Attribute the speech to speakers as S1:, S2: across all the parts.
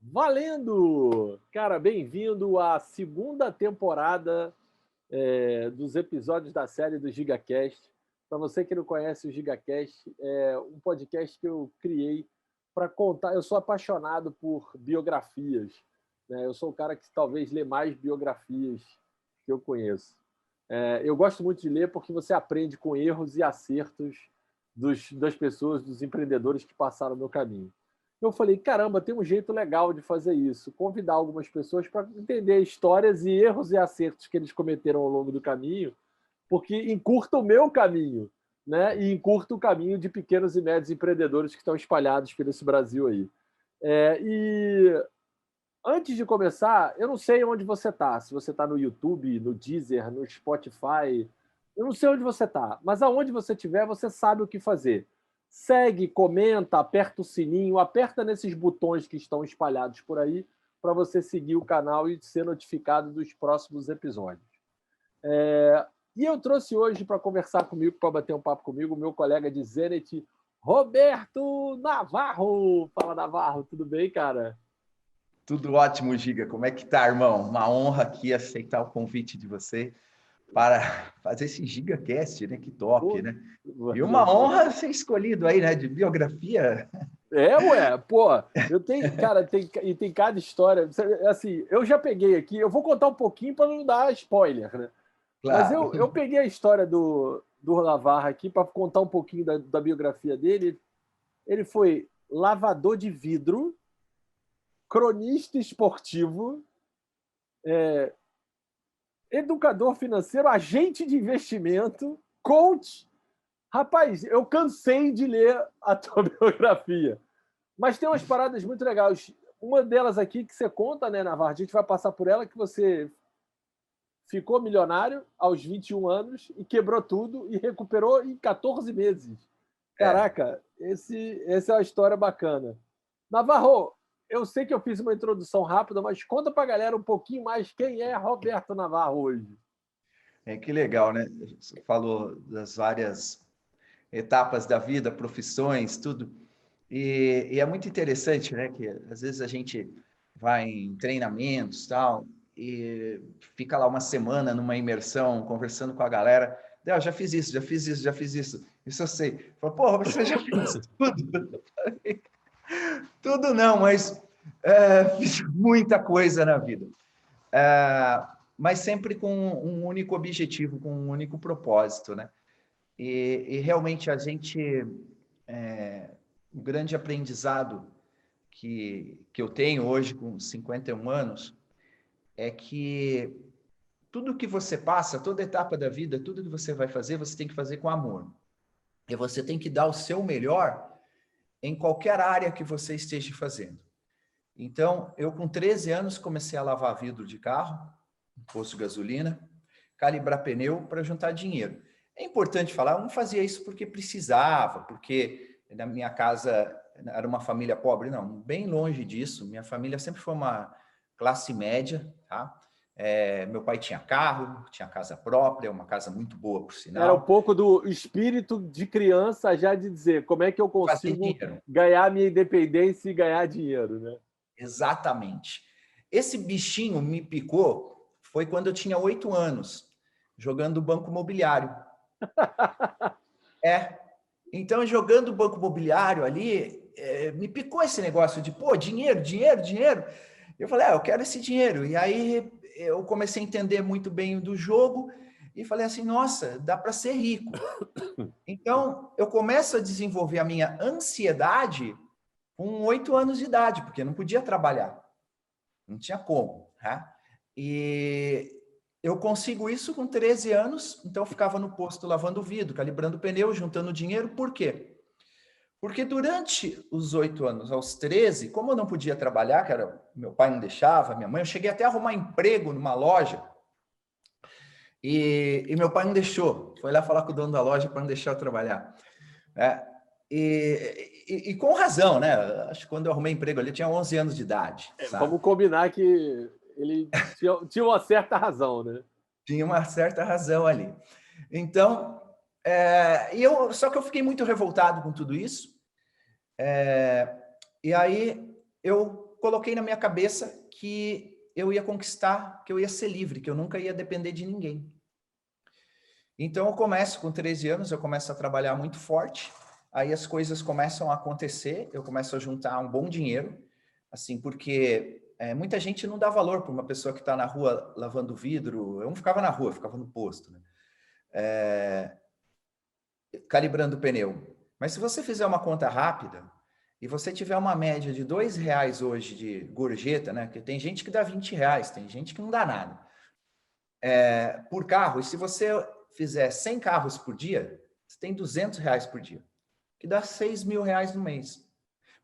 S1: Valendo! Cara, bem-vindo à segunda temporada dos episódios da série do GigaCast. Para você que não conhece o GigaCast, é um podcast que eu criei para contar. Eu sou apaixonado por biografias, né? Eu sou o cara que talvez lê mais biografias que eu conheço. Eu gosto muito de ler porque você aprende com erros e acertos das pessoas, dos empreendedores que passaram no meu caminho. Eu falei, caramba, tem um jeito legal de fazer isso. Convidar algumas pessoas para entender histórias e erros e acertos que eles cometeram ao longo do caminho, porque encurta o meu caminho, né? E encurta o caminho de pequenos e médios empreendedores que estão espalhados por esse Brasil aí. E antes de começar, eu não sei onde você está. Se você está no YouTube, no Deezer, no Spotify, eu não sei onde você está, mas aonde você estiver, você sabe o que fazer. Segue, comenta, aperta o sininho, aperta nesses botões que estão espalhados por aí para você seguir o canal e ser notificado dos próximos episódios. E eu trouxe hoje para conversar comigo, para bater um papo comigo, o meu colega de Zenit, Roberto Navarro. Fala, Navarro, tudo bem, cara?
S2: Tudo ótimo, Giga. Como é que tá, irmão? Uma honra aqui aceitar o convite de você para fazer esse GigaCast, né? Que top,
S1: Pô,
S2: né? E uma
S1: valeu.
S2: honra ser escolhido aí, né? De biografia.
S1: Ué, pô, eu tenho, cara, tem cada história. Assim, eu já peguei aqui, eu vou contar um pouquinho para não dar spoiler, né? Mas
S2: Claro.
S1: eu peguei a história do Navarra aqui para contar um pouquinho da biografia dele. Ele foi lavador de vidro, cronista esportivo, educador financeiro, agente de investimento, coach. Rapaz, eu cansei de ler a tua biografia. Mas tem umas paradas muito legais. Uma delas aqui que você conta, né, Navarro? A gente vai passar por ela, que você ficou milionário aos 21 anos e quebrou tudo e recuperou em 14 meses.
S2: É.
S1: Caraca, essa é uma história bacana. Navarro, eu sei que eu fiz uma introdução rápida, mas conta pra galera um pouquinho mais quem é Roberto Navarro hoje.
S2: Que legal, né? Você falou das várias etapas da vida, profissões, tudo. E é muito interessante, né? Que às vezes a gente vai em treinamentos, tal, e fica lá uma semana numa imersão, conversando com a galera. Eu já fiz isso, já fiz isso, já fiz isso. Isso eu sei. Fala, porra, mas você já fez tudo? Tudo não, mas fiz muita coisa na vida. Mas sempre com um único objetivo, com um único propósito, né? E realmente a gente, um grande aprendizado que eu tenho hoje com 51 anos é que tudo que você passa, toda etapa da vida, tudo que você vai fazer, você tem que fazer com amor. E você tem que dar o seu melhor em qualquer área que você esteja fazendo. Então, eu com 13 anos comecei a lavar vidro de carro, posto de gasolina, calibrar pneu para juntar dinheiro. É importante falar, eu não fazia isso porque precisava, porque na minha casa era uma família pobre, não, bem longe disso. Minha família sempre foi uma classe média, tá? Meu pai tinha carro, tinha casa própria, uma casa muito boa, por
S1: Era um
S2: sinal.
S1: pouco do espírito de criança já de dizer como é que eu
S2: Fazer
S1: consigo
S2: dinheiro.
S1: ganhar minha independência e ganhar dinheiro, né?
S2: Exatamente. Esse bichinho me picou foi quando eu tinha 8 anos, jogando Banco Imobiliário. É. Então, jogando Banco Imobiliário ali, me picou esse negócio de, pô, dinheiro, dinheiro, dinheiro. Eu falei, eu quero esse dinheiro. E aí eu comecei a entender muito bem do jogo e falei assim, nossa, dá para ser rico. Então, eu começo a desenvolver a minha ansiedade com 8 anos de idade, porque eu não podia trabalhar. Não tinha como, tá? E eu consigo isso com 13 anos, então eu ficava no posto lavando vidro, calibrando pneu, juntando dinheiro. Por quê? Porque durante os 8 anos, aos 13, como eu não podia trabalhar, que era, meu pai não deixava, minha mãe, eu cheguei até a arrumar emprego numa loja e meu pai não deixou. Foi lá falar com o dono da loja para não deixar eu trabalhar. Né? E com razão, né? Acho que quando eu arrumei emprego ali, eu tinha 11 anos de idade, sabe?
S1: Vamos combinar que ele tinha uma certa razão, né?
S2: Tinha uma certa razão ali. Então, só que eu fiquei muito revoltado com tudo isso. E aí eu coloquei na minha cabeça que eu ia conquistar, que eu ia ser livre, que eu nunca ia depender de ninguém. Então, eu começo com 13 anos, eu começo a trabalhar muito forte, aí as coisas começam a acontecer, eu começo a juntar um bom dinheiro, assim, porque muita gente não dá valor para uma pessoa que está na rua lavando vidro. Eu não ficava na rua, eu ficava no posto, né? Calibrando pneu. Mas se você fizer uma conta rápida e você tiver uma média de R$ 2 hoje de gorjeta, né? Que tem gente que dá R$ 20, tem gente que não dá nada. Por carro, e se você fizer 100 carros por dia, você tem R$ 200 por dia, que dá R$ 6.000 no mês.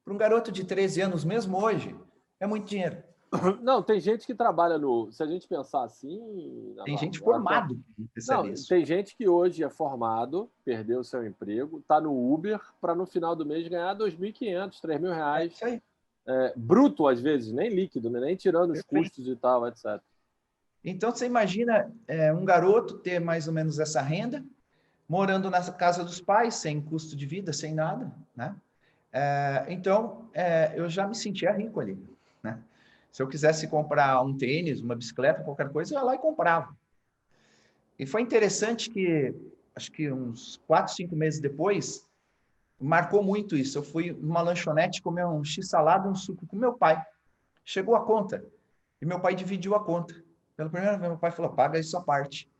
S2: Para um garoto de 13 anos, mesmo hoje, é muito dinheiro.
S1: Não, tem gente que trabalha no... Se a gente pensar assim,
S2: Tem gente
S1: Navarro,
S2: formado que recebe
S1: não,
S2: isso.
S1: tem gente que hoje é formado, perdeu o seu emprego, está no Uber para no final do mês ganhar R$ 2.500, R$ 3.000.
S2: Isso aí.
S1: Bruto, às vezes, nem líquido, né? Nem tirando os
S2: Perfeito.
S1: custos e tal, etc.
S2: Então, você imagina um garoto ter mais ou menos essa renda, morando na casa dos pais, sem custo de vida, sem nada, né? Então, eu já me sentia rico ali, né? Se eu quisesse comprar um tênis, uma bicicleta, qualquer coisa, eu ia lá e comprava. E foi interessante que, acho que uns 4, 5 meses depois, marcou muito isso. Eu fui numa lanchonete comer um x-salada, um suco com meu pai. Chegou a conta. E meu pai dividiu a conta. Pela primeira vez, meu pai falou, paga isso à parte.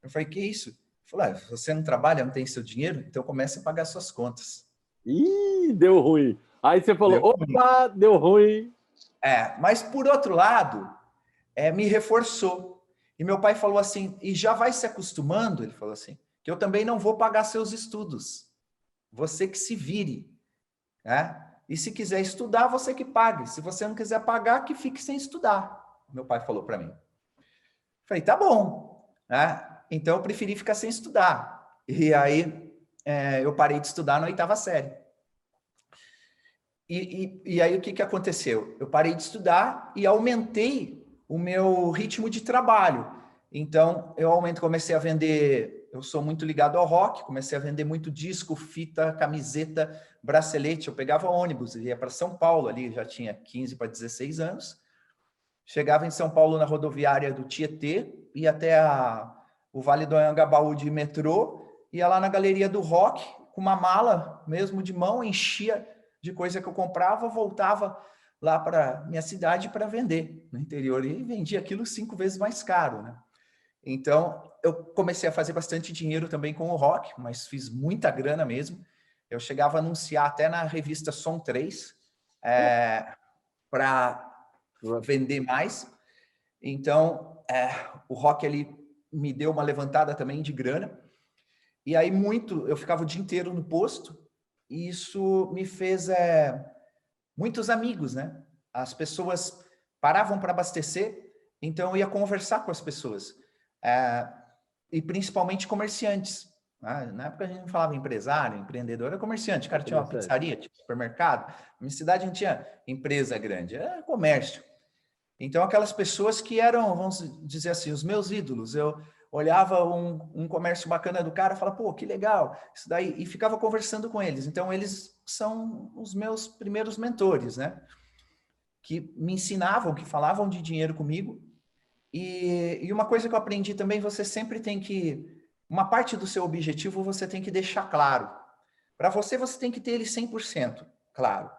S2: Eu falei, que isso? Ele falou, você não trabalha, não tem seu dinheiro? Então comece a pagar suas contas.
S1: Ih, deu ruim. Aí você falou,
S2: Deu ruim.
S1: opa, deu ruim.
S2: Mas por outro lado, me reforçou. E meu pai falou assim, e já vai se acostumando, ele falou assim, que eu também não vou pagar seus estudos. Você que se vire, né? E se quiser estudar, você que pague. Se você não quiser pagar, que fique sem estudar. Meu pai falou para mim. Falei, tá bom, né? Então eu preferi ficar sem estudar. E aí eu parei de estudar na 8ª série. E aí o que aconteceu? Eu parei de estudar e aumentei o meu ritmo de trabalho. Então eu comecei a vender. Eu sou muito ligado ao rock, comecei a vender muito disco, fita, camiseta, bracelete. Eu pegava ônibus, ia para São Paulo ali, já tinha 15 para 16 anos. Chegava em São Paulo na rodoviária do Tietê, ia até o Vale do Anhangabaú de metrô, ia lá na Galeria do Rock, com uma mala mesmo de mão, enchia de coisa que eu comprava, voltava lá para minha cidade para vender no interior e vendia aquilo 5 vezes mais caro, né? Então, eu comecei a fazer bastante dinheiro também com o rock, mas fiz muita grana mesmo. Eu chegava a anunciar até na revista Som 3 para vender mais. Então, o rock ali me deu uma levantada também de grana. E aí eu ficava o dia inteiro no posto e isso me fez muitos amigos, né? As pessoas paravam para abastecer, então eu ia conversar com as pessoas. E principalmente comerciantes. Né? Na época a gente não falava empresário, empreendedor, era comerciante. O cara tinha uma pizzaria, tinha um supermercado. Na minha cidade não tinha empresa grande, era comércio. Então, aquelas pessoas que eram, vamos dizer assim, os meus ídolos. Eu olhava um comércio bacana do cara e falava, pô, que legal, isso daí, e ficava conversando com eles. Então, eles são os meus primeiros mentores, né? Que me ensinavam, que falavam de dinheiro comigo. E uma coisa que eu aprendi também, você sempre tem que... Uma parte do seu objetivo você tem que deixar claro. Para você, você tem que ter ele 100% claro.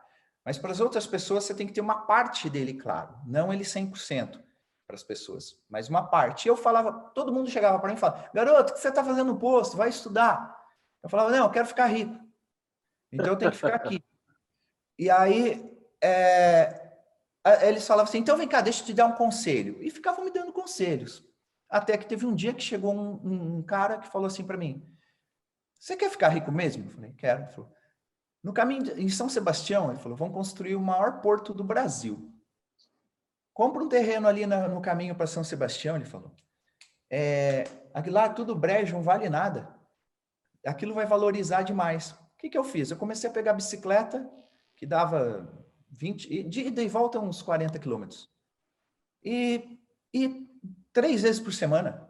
S2: Mas para as outras pessoas, você tem que ter uma parte dele claro. Não ele 100% para as pessoas, mas uma parte. E eu falava, todo mundo chegava para mim e falava, garoto, o que você está fazendo no posto? Vai estudar. Eu falava, não, eu quero ficar rico. Então eu tenho que ficar aqui. E aí, eles falavam assim, então vem cá, deixa eu te dar um conselho. E ficavam me dando conselhos. Até que teve um dia que chegou um cara que falou assim para mim, você quer ficar rico mesmo? Eu falei, quero. Ele falou, no caminho em São Sebastião, ele falou, vão construir o maior porto do Brasil. Compra um terreno ali no caminho para São Sebastião, ele falou. Aquilo lá tudo brejo, não vale nada. Aquilo vai valorizar demais. O que eu fiz? Eu comecei a pegar a bicicleta, que dava 20, de ida e volta uns 40 quilômetros. E 3 vezes por semana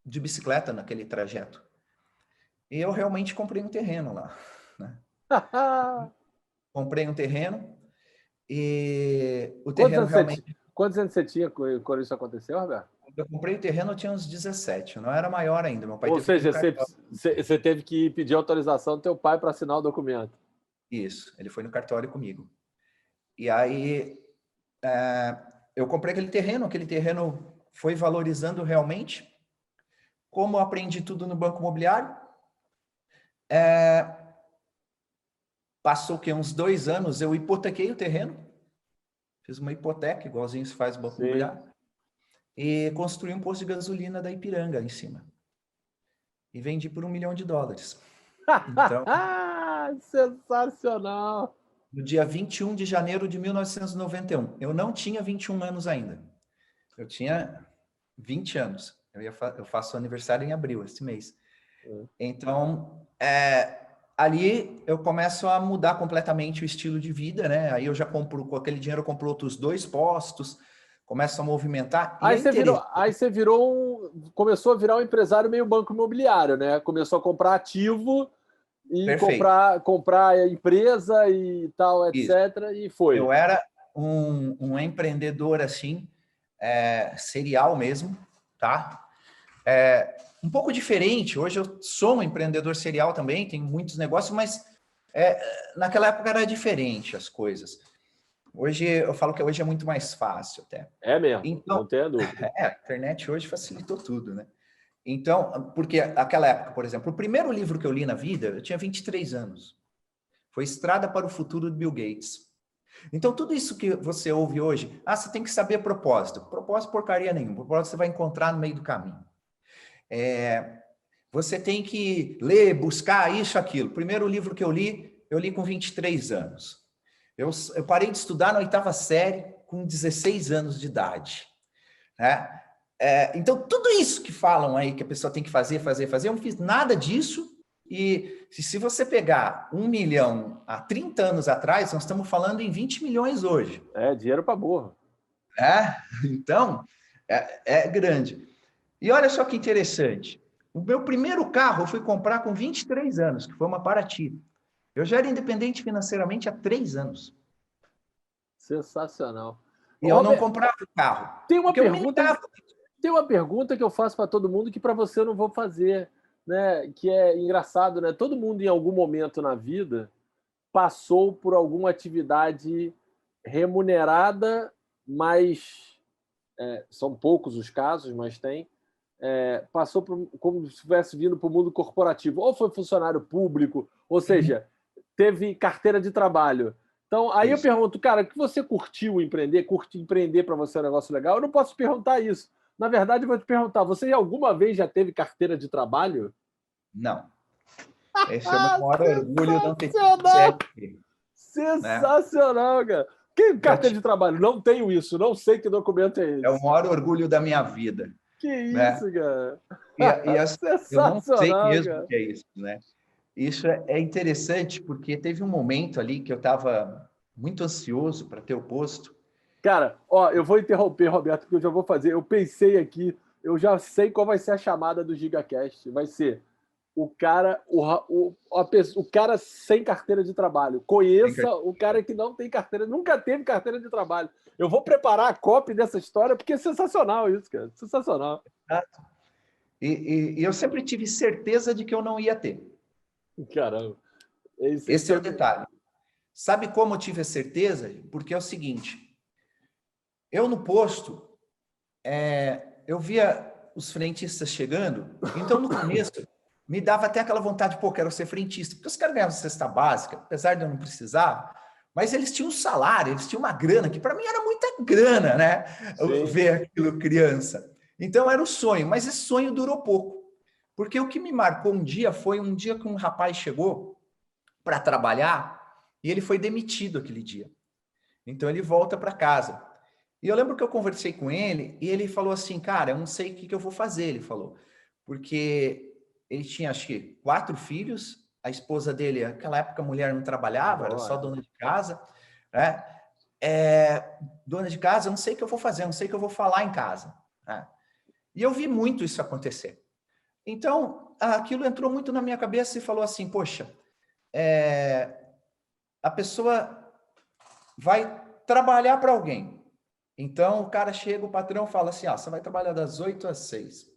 S2: de bicicleta naquele trajeto. E eu realmente comprei um terreno lá, né? Comprei um terreno E o terreno realmente...
S1: Quantos anos você tinha quando isso aconteceu, Roberto?
S2: Quando eu comprei o terreno, eu tinha uns 17, eu não era maior ainda. Meu pai
S1: Ou
S2: teve que ir
S1: seja,
S2: no cartório.
S1: você teve que pedir autorização do teu pai para assinar o documento.
S2: Isso, ele foi no cartório comigo. E aí, eu comprei aquele terreno foi valorizando realmente. Como eu aprendi tudo no Banco Imobiliário, passou que uns 2 anos, eu hipotequei o terreno, fiz uma hipoteca, igualzinho se faz no Banco Imobiliário, e construí um posto de gasolina da Ipiranga em cima. E vendi por $1 milhão. Então,
S1: sensacional!
S2: no dia 21 de janeiro de 1991, eu não tinha 21 anos ainda. Eu tinha 20 anos. Eu faço aniversário em abril, esse mês. Então, ali eu começo a mudar completamente o estilo de vida, né? Aí eu já compro, com aquele dinheiro eu compro outros 2 postos, começo a movimentar.
S1: Aí você começou a virar um empresário meio banco imobiliário, né? Começou a comprar ativo e comprar empresa e tal, etc. Isso. E foi.
S2: Eu era um empreendedor assim, serial mesmo, tá? Um pouco diferente. Hoje eu sou um empreendedor serial também, tenho muitos negócios, mas naquela época era diferente as coisas. Hoje eu falo que hoje é muito mais fácil até.
S1: É mesmo,
S2: então,
S1: não tenho dúvida.
S2: A internet hoje facilitou tudo, né? Então, porque aquela época, por exemplo, o primeiro livro que eu li na vida, eu tinha 23 anos. Foi Estrada para o Futuro, de Bill Gates. Então, tudo isso que você ouve hoje, você tem que saber propósito. Propósito porcaria nenhuma. Propósito você vai encontrar no meio do caminho. Você tem que ler, buscar isso, aquilo. O primeiro livro que eu li com 23 anos. Eu parei de estudar na 8ª série com 16 anos de idade. Né? Então, tudo isso que falam aí que a pessoa tem que fazer, eu não fiz nada disso. E se você pegar 1 milhão há 30 anos atrás, nós estamos falando em 20 milhões hoje.
S1: Dinheiro para burro.
S2: Então, é grande. E olha só que interessante. O meu primeiro carro eu fui comprar com 23 anos, que foi uma Paraty. Eu já era independente financeiramente há 3 anos.
S1: Sensacional.
S2: E eu não comprava o carro.
S1: Tem uma pergunta que eu faço para todo mundo que para você eu não vou fazer, né? Que é engraçado, né? Todo mundo em algum momento na vida passou por alguma atividade remunerada, mas são poucos os casos, mas tem. Passou como se estivesse vindo para o mundo corporativo, ou foi funcionário público, ou seja, teve carteira de trabalho. Então, aí eu pergunto, cara, o que você curtiu empreender? Curte empreender para você é um negócio legal? Eu não posso te perguntar isso. Na verdade, eu vou te perguntar, você alguma vez já teve carteira de trabalho?
S2: Não. Esse é o meu maior orgulho não ter tido CLT.
S1: Sensacional, cara. Que carteira de trabalho? Não tenho isso, não sei que documento é esse.
S2: É o maior orgulho da minha vida.
S1: Que isso, cara?
S2: Eu não sei mesmo o que é isso, né? Isso é interessante porque teve um momento ali que eu estava muito ansioso para ter o posto.
S1: Cara, eu vou interromper, Roberto, porque eu já vou fazer. Eu pensei aqui, eu já sei qual vai ser a chamada do GigaCast. Vai ser o cara, o cara sem carteira de trabalho. Conheça o cara que não tem carteira, nunca teve carteira de trabalho. Eu vou preparar a cópia dessa história, porque é sensacional isso, cara. Sensacional.
S2: Exato. E eu sempre tive certeza de que eu não ia ter.
S1: Caramba.
S2: Esse é o detalhe. Sabe como eu tive a certeza? Porque é o seguinte, eu no posto, eu via os frentistas chegando, então no começo me dava até aquela vontade, quero ser frentista, porque os caras ganhavam cesta básica, apesar de eu não precisar, mas eles tinham um salário, eles tinham uma grana, que para mim era muita grana, né? Ver aquilo criança. Então era o sonho, mas esse sonho durou pouco. Porque o que me marcou um dia foi um dia que um rapaz chegou para trabalhar e ele foi demitido aquele dia. Então ele volta para casa. E eu lembro que eu conversei com ele e ele falou assim, cara, eu não sei o que eu vou fazer, ele falou. Porque ele tinha, acho que, 4 filhos, a esposa dele, naquela época a mulher não trabalhava, era só dona de casa, né? Dona de casa, eu não sei o que eu vou fazer, eu não sei o que eu vou falar em casa. Né? E eu vi muito isso acontecer. Então, aquilo entrou muito na minha cabeça e falou assim, poxa, a pessoa vai trabalhar para alguém. Então, o cara chega, o patrão fala assim, você vai trabalhar das 8 às 6.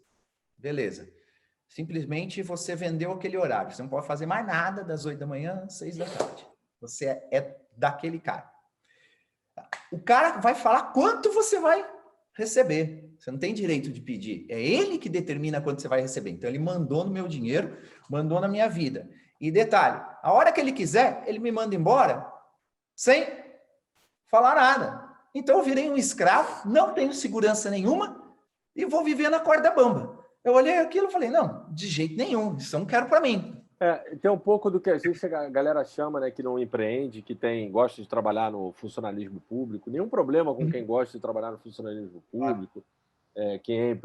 S2: Beleza. Simplesmente você vendeu aquele horário. Você não pode fazer mais nada das 8 da manhã às 6 da tarde. Você é daquele cara. O cara vai falar quanto você vai receber. Você não tem direito de pedir. É ele que determina quanto você vai receber. Então, ele mandou no meu dinheiro, mandou na minha vida. E detalhe, a hora que ele quiser, ele me manda embora sem falar nada. Então, eu virei um escravo, não tenho segurança nenhuma e vou viver na corda bamba. Eu olhei aquilo e falei, não, de jeito nenhum, isso eu não quero para mim.
S1: Tem um pouco do que a galera chama, né, que não empreende, que gosta de trabalhar no funcionalismo público. Nenhum problema com quem gosta de trabalhar no funcionalismo público, quem é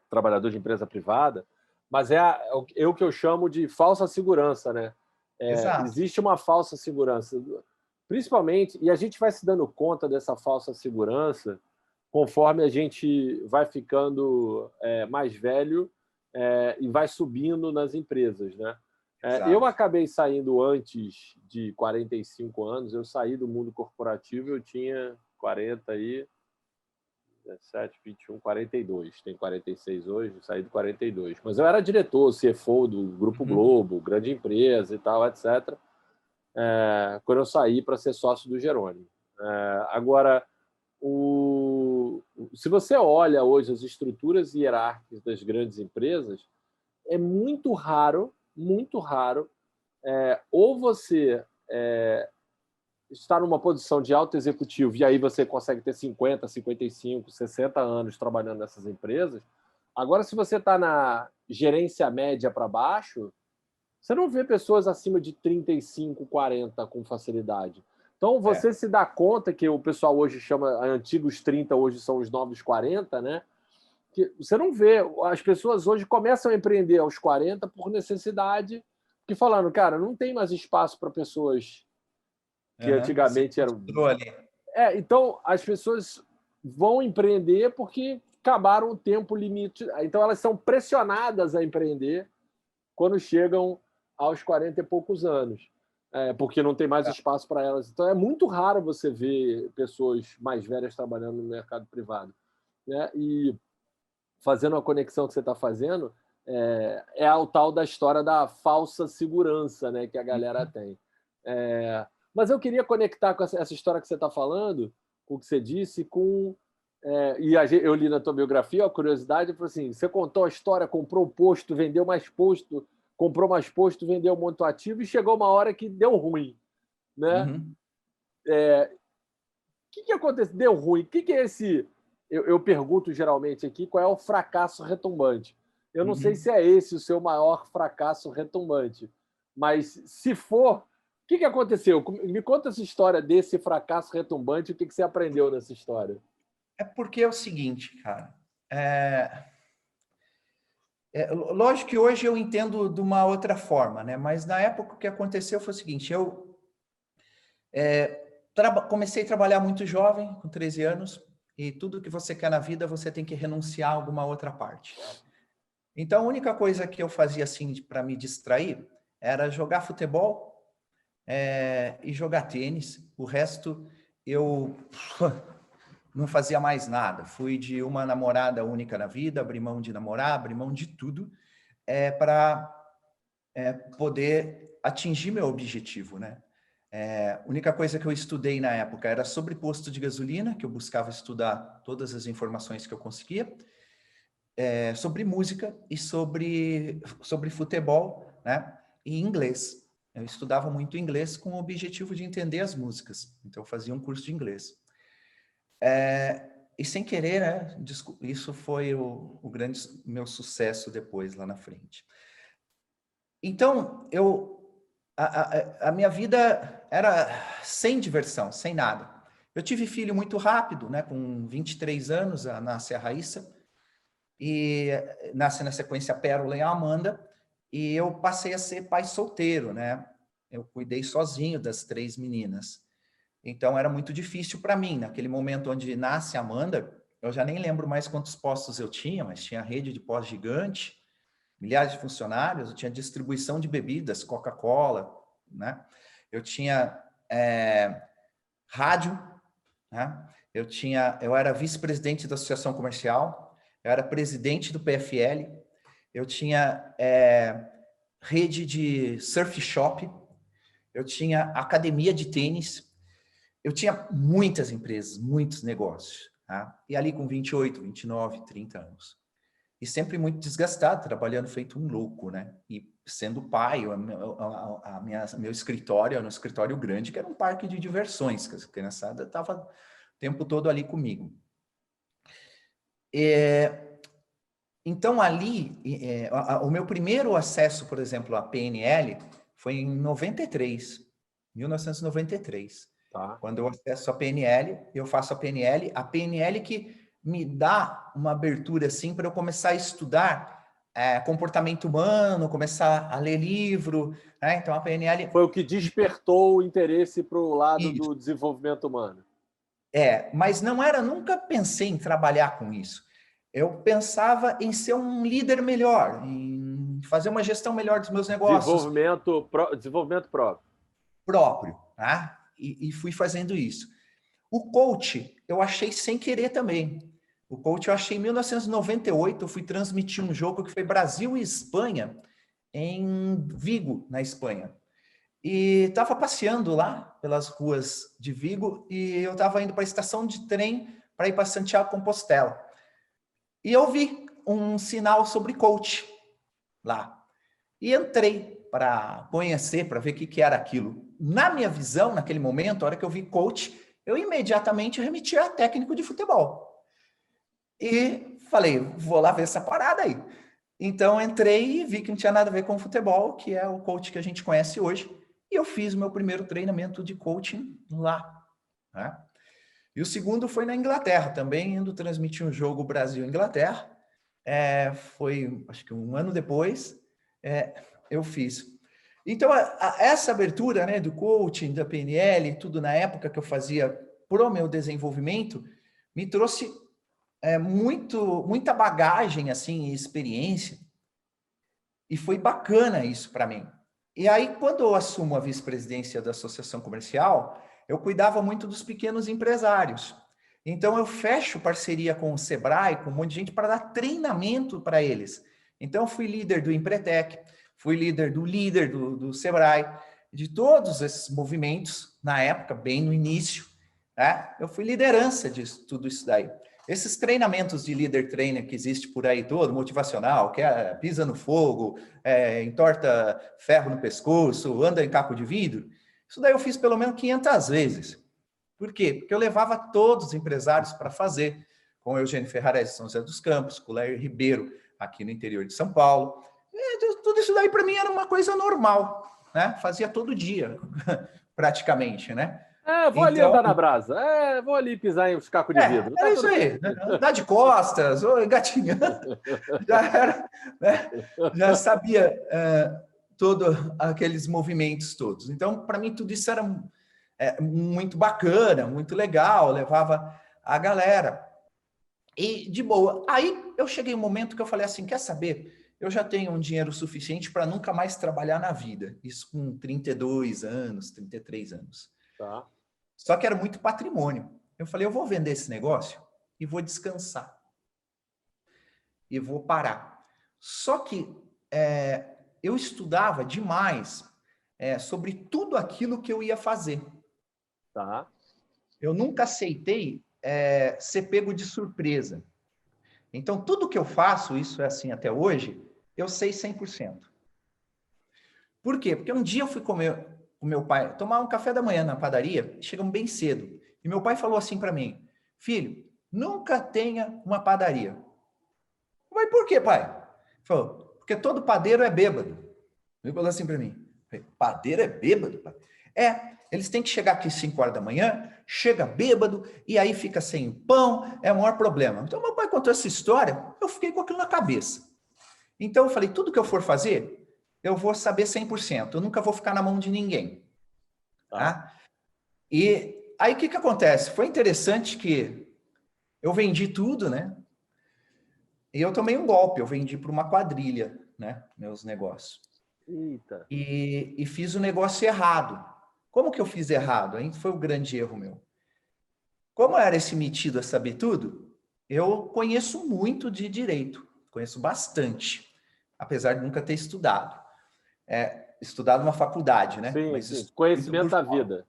S1: trabalhador de empresa privada, mas é o que eu chamo de falsa segurança, né? Existe uma falsa segurança, principalmente, e a gente vai se dando conta dessa falsa segurança conforme a gente vai ficando mais velho e vai subindo nas empresas, né? Eu acabei saindo antes de 45 anos, eu saí do mundo corporativo, eu tinha 17, 21, 42. Tenho 46 hoje, saí de 42. Mas eu era diretor, CFO do Grupo Globo, grande empresa e tal, etc. Quando eu saí para ser sócio do Jerônimo. Agora, se você olha hoje as estruturas hierárquicas das grandes empresas, é muito raro, ou você está numa posição de alto executivo e aí você consegue ter 50, 55, 60 anos trabalhando nessas empresas. Agora, se você está na gerência média para baixo, você não vê pessoas acima de 35, 40 com facilidade. Então, você se dá conta que o pessoal hoje chama antigos 30, hoje são os novos 40, né? Que você não vê. As pessoas hoje começam a empreender aos 40 por necessidade, que falando, cara, não tem mais espaço para pessoas que antigamente eram... Então, as pessoas vão empreender porque acabaram o tempo limite. Então, elas são pressionadas a empreender quando chegam aos 40 e poucos anos, porque não tem mais espaço para elas. Então, é muito raro você ver pessoas mais velhas trabalhando no mercado privado, né? E fazendo a conexão que você está fazendo, é a tal da história da falsa segurança, né, que a galera tem. Mas eu queria conectar com essa história que você está falando, com o que você disse, eu li na tua biografia, a curiosidade, eu falei assim, você contou a história, comprou um posto, vendeu mais posto, comprou mais posto, vendeu um monte de ativo e chegou uma hora que deu ruim, né? O que aconteceu? Deu ruim. O que é esse... Eu pergunto geralmente aqui qual é o fracasso retumbante. Eu não sei se é esse o seu maior fracasso retumbante, mas se for, o que aconteceu? Me conta essa história desse fracasso retumbante, o que você aprendeu nessa história?
S2: É porque é o seguinte, cara. Lógico que hoje eu entendo de uma outra forma, né? Mas na época o que aconteceu foi o seguinte, eu comecei a trabalhar muito jovem, com 13 anos, e tudo que você quer na vida você tem que renunciar a alguma outra parte. Então a única coisa que eu fazia assim para me distrair era jogar futebol e jogar tênis. O resto eu não fazia mais nada. Fui de uma namorada única na vida, abri mão de namorar, abri mão de tudo para poder atingir meu objetivo, né? A única coisa que eu estudei na época era sobre posto de gasolina, que eu buscava estudar todas as informações que eu conseguia, sobre música e sobre futebol, né? E inglês. Eu estudava muito inglês com o objetivo de entender as músicas. Então, eu fazia um curso de inglês. E sem querer, né? Isso foi o grande meu sucesso depois, lá na frente. Então, a minha vida era sem diversão, sem nada. Eu tive filho muito rápido, né? Com 23 anos, nasce a Raíssa, e nasce na sequência a Pérola e a Amanda, e eu passei a ser pai solteiro, né? Eu cuidei sozinho das 3 meninas. Então, era muito difícil para mim. Naquele momento onde nasce a Amanda, eu já nem lembro mais quantos postos eu tinha, mas tinha rede de pós gigante, milhares de funcionários, eu tinha distribuição de bebidas, Coca-Cola, né? Eu tinha rádio, né? Eu era vice-presidente da Associação Comercial, eu era presidente do PFL, eu tinha rede de surf shop, eu tinha academia de tênis, eu tinha muitas empresas, muitos negócios, tá? E ali com 28, 29, 30 anos. E sempre muito desgastado, trabalhando feito um louco, né? E sendo pai, meu escritório era um escritório grande, que era um parque de diversões, que a criançada estava o tempo todo ali comigo. Então, ali, o meu primeiro acesso, por exemplo, à PNL foi em 1993.
S1: Tá.
S2: Quando eu acesso a PNL, eu faço a PNL que me dá uma abertura assim para eu começar a estudar comportamento humano, começar a ler livro, né? Então a PNL
S1: foi o que despertou o interesse para o lado
S2: Isso.
S1: do desenvolvimento humano.
S2: Mas nunca pensei em trabalhar com isso. Eu pensava em ser um líder melhor, em fazer uma gestão melhor dos meus negócios.
S1: Desenvolvimento
S2: próprio, tá? E fui fazendo isso. O coach, eu achei sem querer também. O coach eu achei em 1998, eu fui transmitir um jogo que foi Brasil e Espanha, em Vigo, na Espanha. E estava passeando lá pelas ruas de Vigo e eu estava indo para a estação de trem para ir para Santiago Compostela. E eu vi um sinal sobre coach lá. E entrei para conhecer, para ver o que era aquilo. Na minha visão, naquele momento, a hora que eu vi coach, eu imediatamente remeti a técnico de futebol. E falei, vou lá ver essa parada aí. Então, entrei e vi que não tinha nada a ver com futebol, que é o coach que a gente conhece hoje. E eu fiz o meu primeiro treinamento de coaching lá, né? E o segundo foi na Inglaterra, também indo transmitir um jogo Brasil-Inglaterra. Foi, acho que um ano depois, eu fiz. Então, essa abertura, né, do coaching, da PNL, tudo na época que eu fazia pro meu desenvolvimento, me trouxe muita bagagem, assim, e experiência. E foi bacana isso para mim. E aí, quando eu assumo a vice-presidência da Associação Comercial, eu cuidava muito dos pequenos empresários. Então, eu fecho parceria com o Sebrae, com um monte de gente, para dar treinamento para eles. Então, eu fui líder do Empretec, fui líder do Sebrae, de todos esses movimentos, na época, bem no início, né? Eu fui liderança de tudo isso daí. Esses treinamentos de líder trainer que existe por aí todo, motivacional, que pisa no fogo, entorta ferro no pescoço, anda em caco de vidro, isso daí eu fiz pelo menos 500 vezes. Por quê? Porque eu levava todos os empresários para fazer, com o Eugênio Ferrarese de São José dos Campos, com o Léo Ribeiro, aqui no interior de São Paulo. Tudo isso daí para mim era uma coisa normal, né? Fazia todo dia, praticamente, né?
S1: Vou ali andar na brasa. Vou ali pisar em uns cacos de vidro.
S2: Era isso aí. Andar de costas, ou engatinhando. Já era, né? Já sabia todos aqueles movimentos todos. Então, para mim, tudo isso era muito bacana, muito legal, levava a galera. E, de boa. Aí, eu cheguei um momento que eu falei assim, quer saber? Eu já tenho um dinheiro suficiente para nunca mais trabalhar na vida. Isso com 32 anos, 33 anos.
S1: Tá.
S2: Só que era muito patrimônio. Eu falei, eu vou vender esse negócio e vou descansar. E vou parar. Só que eu estudava demais sobre tudo aquilo que eu ia fazer.
S1: Tá.
S2: Eu nunca aceitei ser pego de surpresa. Então, tudo que eu faço, isso é assim até hoje, eu sei 100%. Por quê? Porque um dia eu fui comer com meu pai, tomar um café da manhã na padaria, chegamos bem cedo. E meu pai falou assim para mim, filho, nunca tenha uma padaria. Mas por quê, pai? Ele falou, porque todo padeiro é bêbado. Ele falou assim para mim, padeiro é bêbado, pai? Eles têm que chegar aqui às 5 horas da manhã, chega bêbado, e aí fica sem pão, é o maior problema. Então, meu pai contou essa história, eu fiquei com aquilo na cabeça. Então, eu falei, tudo que eu for fazer, eu vou saber 100%, eu nunca vou ficar na mão de ninguém. Tá? E aí, o que acontece? Foi interessante que eu vendi tudo, né? E eu tomei um golpe, eu vendi para uma quadrilha, né? Meus negócios.
S1: Eita.
S2: E fiz o negócio errado. Como que eu fiz errado? Aí foi o grande erro meu. Como eu era esse metido a saber tudo, eu conheço muito de direito, conheço bastante, apesar de nunca ter estudado. Estudado numa faculdade, né?
S1: Sim,
S2: Mas
S1: sim.
S2: muito
S1: Conhecimento
S2: por
S1: da
S2: fora.
S1: vida.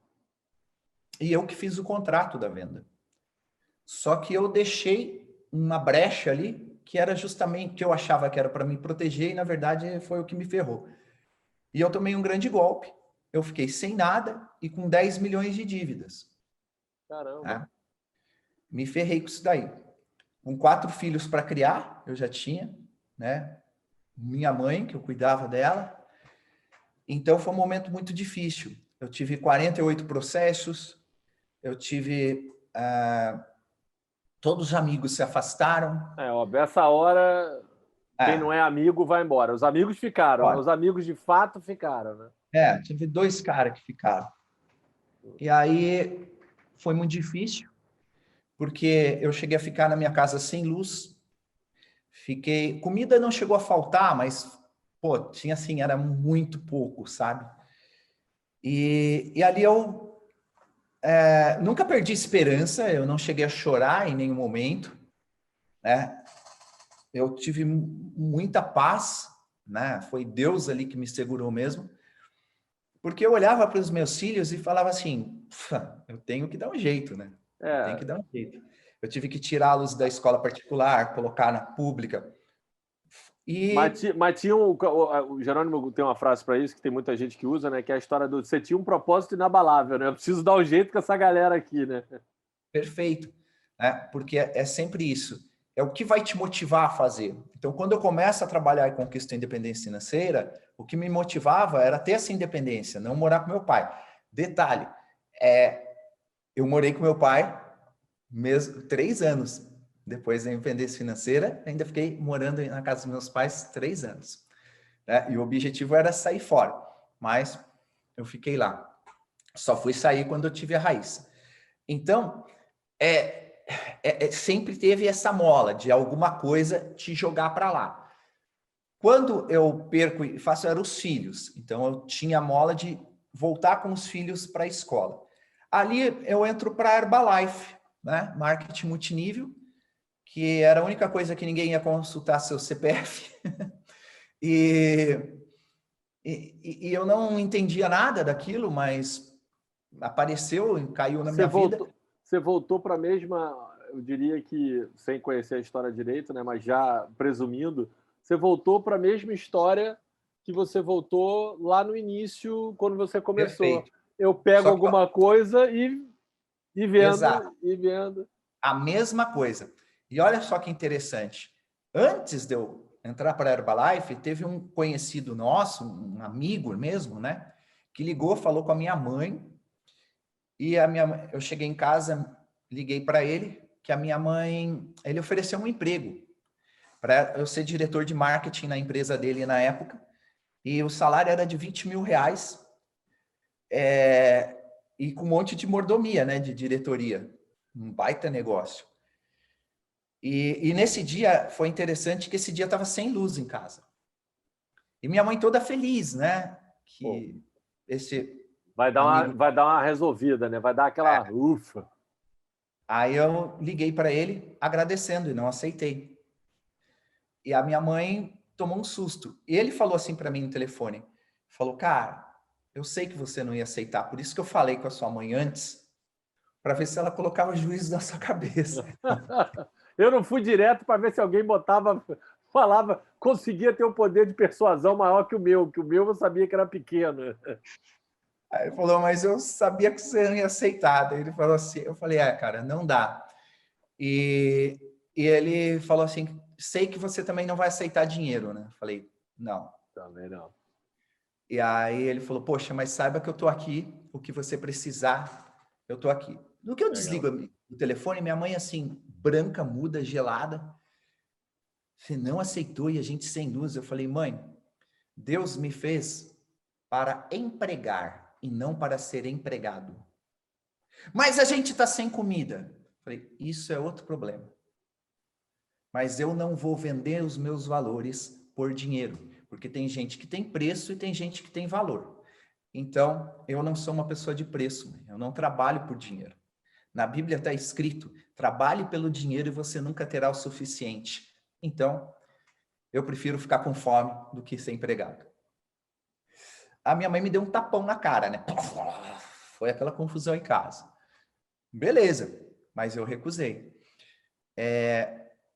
S2: E eu que fiz o contrato da venda. Só que eu deixei uma brecha ali, que era justamente que eu achava que era para me proteger, e na verdade foi o que me ferrou. E eu tomei um grande golpe. Eu fiquei sem nada e com 10 milhões de dívidas.
S1: Caramba.
S2: Né? Me ferrei com isso daí. Com 4 filhos para criar, eu já tinha, né? Minha mãe, que eu cuidava dela. Então foi um momento muito difícil. Eu tive 48 processos, eu tive. Todos os amigos se afastaram.
S1: Óbvio, essa hora, quem não é amigo vai embora. Os amigos ficaram, né?
S2: Olha,
S1: Os amigos de fato ficaram, né?
S2: tive 2 caras que ficaram. E aí foi muito difícil, porque eu cheguei a ficar na minha casa sem luz. Fiquei. Comida não chegou a faltar, mas, pô, tinha assim, era muito pouco, sabe? E ali eu nunca perdi esperança, eu não cheguei a chorar em nenhum momento, né? Eu tive muita paz, né? Foi Deus ali que me segurou mesmo, porque eu olhava para os meus filhos e falava assim, eu tenho que dar um jeito, né? Eu tenho que dar um jeito. Eu tive que tirá-los da escola particular, colocar na pública.
S1: Mas tinha o Jerônimo tem uma frase para isso que tem muita gente que usa, né? Que é a história do você tinha um propósito inabalável, né? Eu preciso dar um jeito com essa galera aqui, né?
S2: Perfeito, né? Porque é sempre isso. É o que vai te motivar a fazer. Então, quando eu começo a trabalhar e conquisto a independência financeira, o que me motivava era ter essa independência, não morar com meu pai. Detalhe, eu morei com meu pai mesmo 3 anos. Depois da independência financeira, ainda fiquei morando na casa dos meus pais 3 anos. Né? E o objetivo era sair fora, mas eu fiquei lá. Só fui sair quando eu tive a raiz. Então, sempre teve essa mola de alguma coisa te jogar para lá. Quando eu perco e faço, eram os filhos. Então, eu tinha a mola de voltar com os filhos para a escola. Ali eu entro para a Herbalife, né? Marketing multinível, que era a única coisa que ninguém ia consultar seu CPF. e eu não entendia nada daquilo, mas apareceu, caiu na minha vida.
S1: Você voltou para a mesma, eu diria que, sem conhecer a história direito, né, mas já presumindo, você voltou para a mesma história que você voltou lá no início, quando você começou.
S2: Perfeito.
S1: Eu pego alguma coisa e vendo,
S2: Exato.
S1: e vendo.
S2: A mesma coisa. E olha só que interessante. Antes de eu entrar para a Herbalife, teve um conhecido nosso, um amigo mesmo, né? Que ligou, falou com a minha mãe. E eu cheguei em casa, liguei para ele, que a minha mãe, ele ofereceu um emprego para eu ser diretor de marketing na empresa dele na época. E o salário era de 20 mil reais. E com um monte de mordomia, né? De diretoria. Um baita negócio. E nesse dia foi interessante que esse dia estava sem luz em casa. E minha mãe toda feliz, né? Que esse
S1: vai dar uma resolvida, né? Vai dar aquela ufa.
S2: Aí eu liguei para ele agradecendo e não aceitei. E a minha mãe tomou um susto. E ele falou assim para mim no telefone, falou, cara, eu sei que você não ia aceitar, por isso que eu falei com a sua mãe antes, para ver se ela colocava juízo na sua cabeça.
S1: Eu não fui direto para ver se alguém falava, conseguia ter um poder de persuasão maior que o meu eu sabia que era pequeno.
S2: Aí ele falou, mas eu sabia que você não ia aceitar. Daí ele falou assim, eu falei, cara, não dá. E ele falou assim, sei que você também não vai aceitar dinheiro, né? Eu falei, não.
S1: Também não.
S2: E aí ele falou, poxa, mas saiba que eu tô aqui, o que você precisar, eu tô aqui. No que eu desligo o telefone, minha mãe assim, branca, muda, gelada, você não aceitou e a gente sem luz. Eu falei, mãe, Deus me fez para empregar e não para ser empregado. Mas a gente está sem comida. Eu falei, isso é outro problema. Mas eu não vou vender os meus valores por dinheiro, porque tem gente que tem preço e tem gente que tem valor. Então, eu não sou uma pessoa de preço, né? Eu não trabalho por dinheiro. Na Bíblia está escrito, trabalhe pelo dinheiro e você nunca terá o suficiente. Então, eu prefiro ficar com fome do que ser empregado. A minha mãe me deu um tapão na cara, né? Foi aquela confusão em casa. Beleza, mas eu recusei.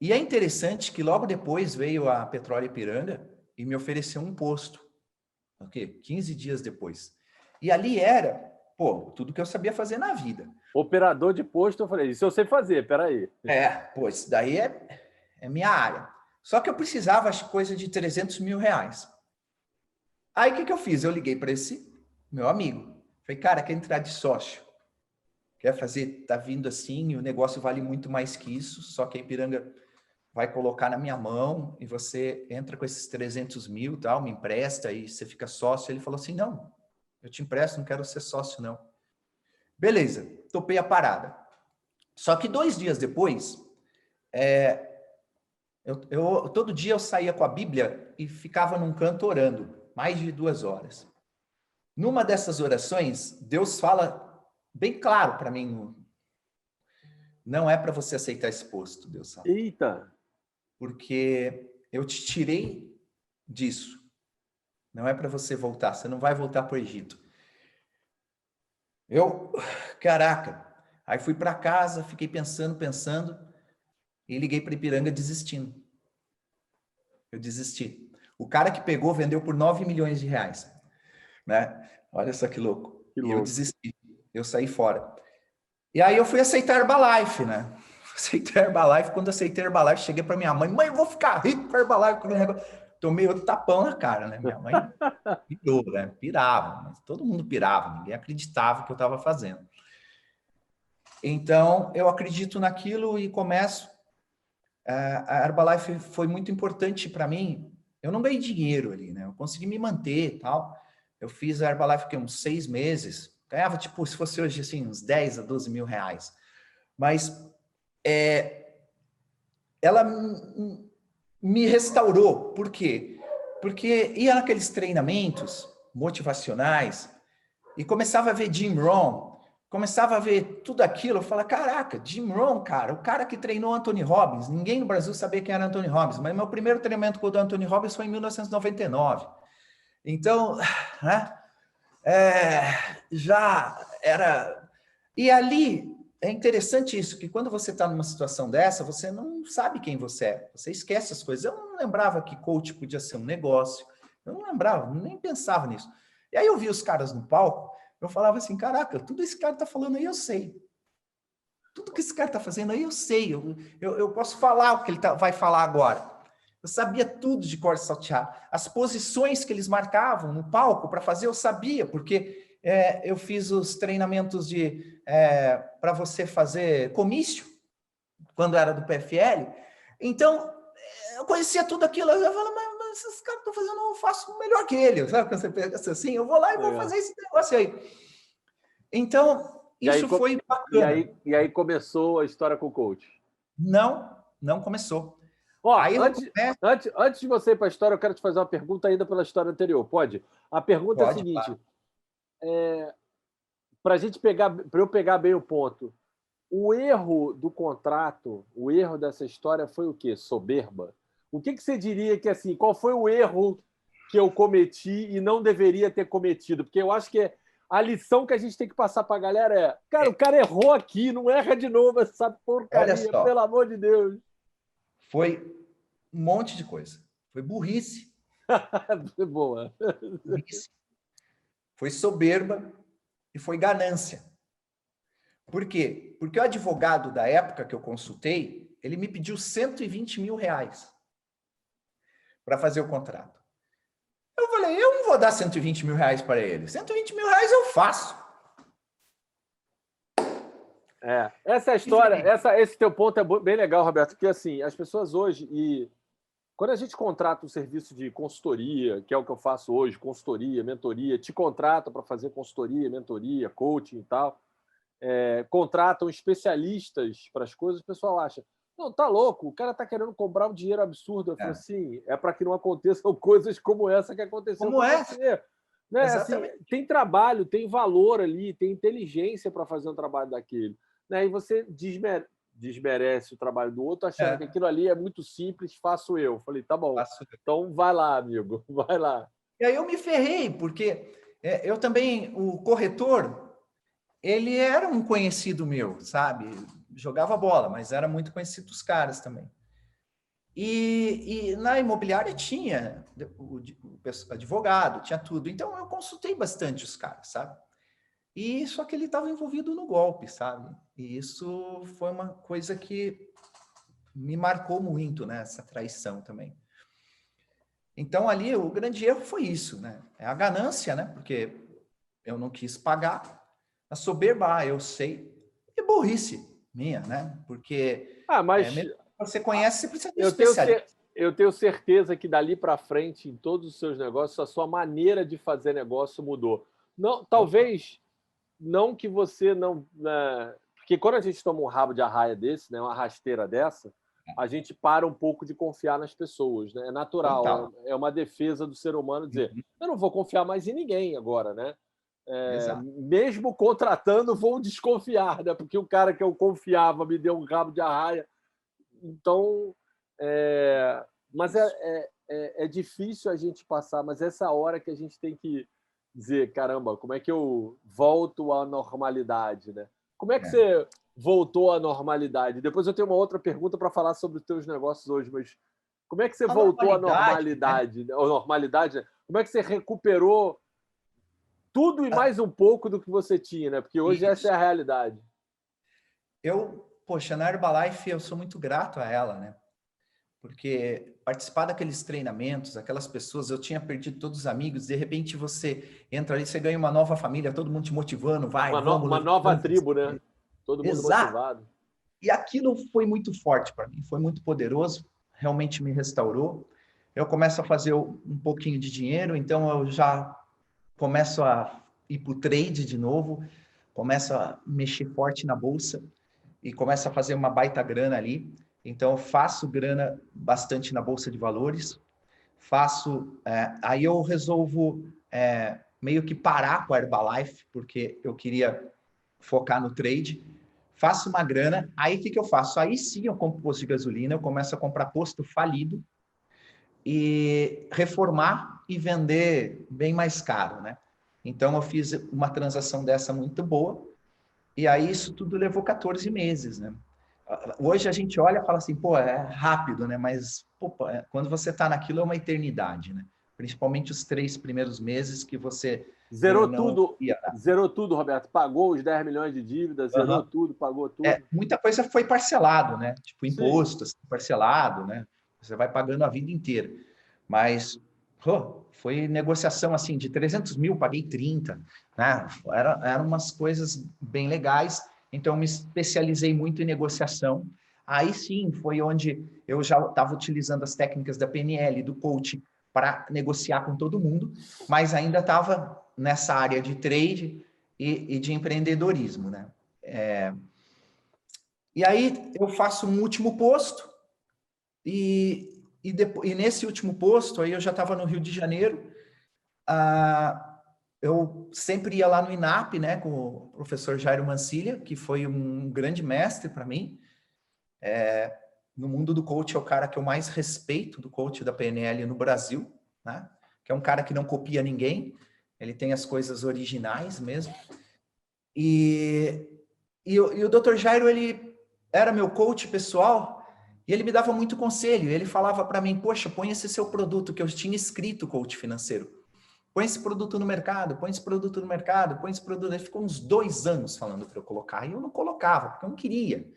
S2: E é interessante que logo depois veio a Petróleo Ipiranga e me ofereceu um posto. Ok? 15 dias depois. E ali era, tudo que eu sabia fazer na vida.
S1: Operador de posto, eu falei, isso eu sei fazer, peraí.
S2: Isso daí é minha área. Só que eu precisava, acho, coisa de 300 mil reais. Aí, o que eu fiz? Eu liguei para esse meu amigo. Falei, cara, quer entrar de sócio? Quer fazer? Tá vindo assim, o negócio vale muito mais que isso, só que a Ipiranga vai colocar na minha mão e você entra com esses 300 mil, tal, me empresta e você fica sócio. Ele falou assim, não, eu te empresto, não quero ser sócio, não. Beleza, topei a parada. Só que 2 dias depois, todo dia eu saía com a Bíblia e ficava num canto orando, mais de 2 horas. Numa dessas orações, Deus fala bem claro para mim, não é para você aceitar esse posto, Deus fala.
S1: Eita!
S2: Porque eu te tirei disso. Não é para você voltar, você não vai voltar para o Egito. Caraca, aí fui para casa, fiquei pensando e liguei para Ipiranga desistindo. Eu desisti. O cara que pegou vendeu por 9 milhões de reais. Né? Olha só que louco. E eu desisti. Eu saí fora. E aí eu fui aceitar Herbalife, né? Aceitei Herbalife. Quando aceitei Herbalife, cheguei para minha mãe. Mãe, eu vou ficar rico com Herbalife. Tomei outro tapão na cara, né? Minha mãe pirou, né? Pirava. Mas todo mundo pirava. Ninguém acreditava que eu estava fazendo. Então, eu acredito naquilo e começo. A Herbalife foi muito importante para mim. Eu não ganhei dinheiro ali, né? Eu consegui me manter e tal. Eu fiz a Herbalife uns 6 meses. Ganhava, tipo, se fosse hoje, assim, uns 10 a 12 mil reais. Mas ela me restaurou. Por quê? Porque ia naqueles treinamentos motivacionais e começava a ver Jim Rohn, começava a ver tudo aquilo, eu falava, caraca, Jim Rohn, cara, o cara que treinou Anthony Robbins, ninguém no Brasil sabia quem era Anthony Robbins, mas meu primeiro treinamento com o Anthony Robbins foi em 1999. Então, né, já era... E ali, é interessante isso, que quando você está numa situação dessa, você não sabe quem você é, você esquece as coisas. Eu não lembrava que coach podia ser um negócio, eu não lembrava, nem pensava nisso. E aí eu vi os caras no palco, eu falava assim, caraca, tudo esse cara está falando aí eu sei. Tudo que esse cara está fazendo aí eu sei. Eu posso falar o que ele vai falar agora. Eu sabia tudo de cor salteado. As posições que eles marcavam no palco para fazer, eu sabia, porque eu fiz os treinamentos para você fazer comício, quando era do PFL. Então, eu conhecia tudo aquilo. Eu falava, mas esses caras estão fazendo, eu faço melhor que ele. Sabe quando você pensa assim? Eu vou lá e vou fazer esse negócio aí. Então, isso foi bacana.
S1: E aí começou a história com o coach?
S2: Não começou.
S1: Aí antes de você ir para a história, eu quero te fazer uma pergunta ainda pela história anterior. Pode? A pergunta é a seguinte: para eu pegar bem o ponto, o erro do contrato, o erro dessa história foi o quê? Soberba? O que você diria que, assim, qual foi o erro que eu cometi e não deveria ter cometido? Porque eu acho que a lição que a gente tem que passar para a galera é, cara, o cara errou aqui, não erra de novo essa porcaria, pelo amor de Deus.
S2: Foi um monte de coisa. Foi burrice.
S1: Boa.
S2: Burrice. Foi soberba e foi ganância. Por quê? Porque o advogado da época que eu consultei, ele me pediu 120 mil reais para fazer o contrato. Eu falei, eu não vou dar 120 mil reais para ele. 120 mil reais eu faço.
S1: Essa é a história, esse teu ponto é bem legal, Roberto, porque assim, as pessoas hoje, quando a gente contrata um serviço de consultoria, que é o que eu faço hoje, consultoria, mentoria, te contratam para fazer consultoria, mentoria, coaching e tal, contratam especialistas para as coisas, o pessoal acha, não, tá louco, o cara tá querendo cobrar um dinheiro absurdo. Eu falo assim, é para que não aconteçam coisas como essa que aconteceu com você. Né? Assim,
S2: Exatamente.
S1: tem trabalho, tem valor ali, tem inteligência para fazer um trabalho daquele. Né? E você desmerece o trabalho do outro, achando que
S2: É,
S1: aquilo ali é muito simples, faço eu. Falei, tá bom,
S2: faço.
S1: então vai lá, amigo, vai lá.
S2: E aí eu me ferrei, porque eu também, o corretor, ele era um conhecido meu, sabe? Jogava bola, mas era muito conhecido dos caras também. E na imobiliária tinha o advogado, tinha tudo. Então eu consultei bastante os caras, sabe? E só que ele estava envolvido no golpe, sabe? E isso foi uma coisa que me marcou muito, né? Essa traição também. Então ali o grande erro foi isso, né? É a ganância, né? Porque eu não quis pagar, a soberba, eu sei, e burrice minha, né? Porque
S1: Mas
S2: mesmo que você conhece, você precisa de um
S1: eu tenho,
S2: especialista.
S1: eu tenho certeza que dali para frente, em todos os seus negócios, a sua maneira de fazer negócio mudou. Não,
S2: Opa,
S1: talvez não que você não. Né, porque quando a gente toma um rabo de arraia desse, né, uma rasteira dessa, a gente para um pouco de confiar nas pessoas. Né? É natural,
S2: total.
S1: é uma defesa do ser humano dizer:
S2: Uhum,
S1: eu não vou confiar mais em ninguém agora. Né?
S2: exato.
S1: Mesmo contratando, vou desconfiar, né? Porque o cara que eu confiava me deu um rabo de arraia. Então, mas
S2: Isso.
S1: é difícil a gente passar, mas essa hora que a gente tem que dizer, caramba, como é que eu volto à normalidade, né? Como é que
S2: É.
S1: você voltou à normalidade? Depois eu tenho uma outra pergunta para falar sobre os teus negócios hoje, mas como é que você
S2: A
S1: voltou à
S2: normalidade, né?
S1: normalidade? Né? Ou normalidade, né? Como é que você recuperou tudo e mais um pouco do que você tinha, né? Porque hoje essa
S2: Isso.
S1: é a realidade.
S2: Poxa, na Herbalife eu sou muito grato a ela, né? Porque participar daqueles treinamentos, aquelas pessoas, eu tinha perdido todos os amigos, de repente você entra ali, você ganha uma nova família, todo mundo te motivando, vai, vamos,
S1: Uma nova
S2: levanta.
S1: tribo, né? Todo mundo
S2: Exato.
S1: motivado.
S2: E aquilo foi muito forte para mim, foi muito poderoso, realmente me restaurou. Eu começo a fazer um pouquinho de dinheiro, então eu já começo a ir para o trade de novo, começo a mexer forte na bolsa e começo a fazer uma baita grana ali. Então eu faço grana bastante na bolsa de valores, aí eu resolvo meio que parar com a Herbalife, porque eu queria focar no trade, faço uma grana, aí o que eu faço? Aí sim eu compro posto de gasolina, eu começo a comprar posto falido e reformar e vender bem mais caro, né? Então eu fiz uma transação dessa muito boa, e aí isso tudo levou 14 meses, né? Hoje a gente olha e fala assim, pô, é rápido, né? Mas pô, quando você está naquilo é uma eternidade, né? Principalmente os 3 primeiros meses que você não ia.
S1: Zerou tudo, Roberto. Pagou os 10 milhões de dívidas, zerou
S2: Uhum.
S1: tudo, pagou tudo.
S2: Muita coisa foi parcelado, né? Tipo
S1: Sim.
S2: imposto, assim, parcelado, né? Você vai pagando a vida inteira. Mas foi negociação assim de 300 mil, paguei 30, né? Eram umas coisas bem legais. Então, me especializei muito em negociação. Aí sim, foi onde eu já estava utilizando as técnicas da PNL, do coaching, para negociar com todo mundo, mas ainda estava nessa área de trade e de empreendedorismo, né? E aí eu faço um último posto e nesse último posto, aí eu já estava no Rio de Janeiro, eu sempre ia lá no INAP, né, com o professor Jairo Mancilha, que foi um grande mestre para mim. No mundo do coach é o cara que eu mais respeito do coach da PNL no Brasil, né? Que é um cara que não copia ninguém, ele tem as coisas originais mesmo. E o Dr. Jairo, ele era meu coach pessoal e ele me dava muito conselho. Ele falava para mim, poxa, põe esse seu produto, que eu tinha escrito coach financeiro. Põe esse produto no mercado, põe esse produto no mercado, põe esse produto. Ele ficou uns 2 anos falando para eu colocar e eu não colocava, porque eu não queria.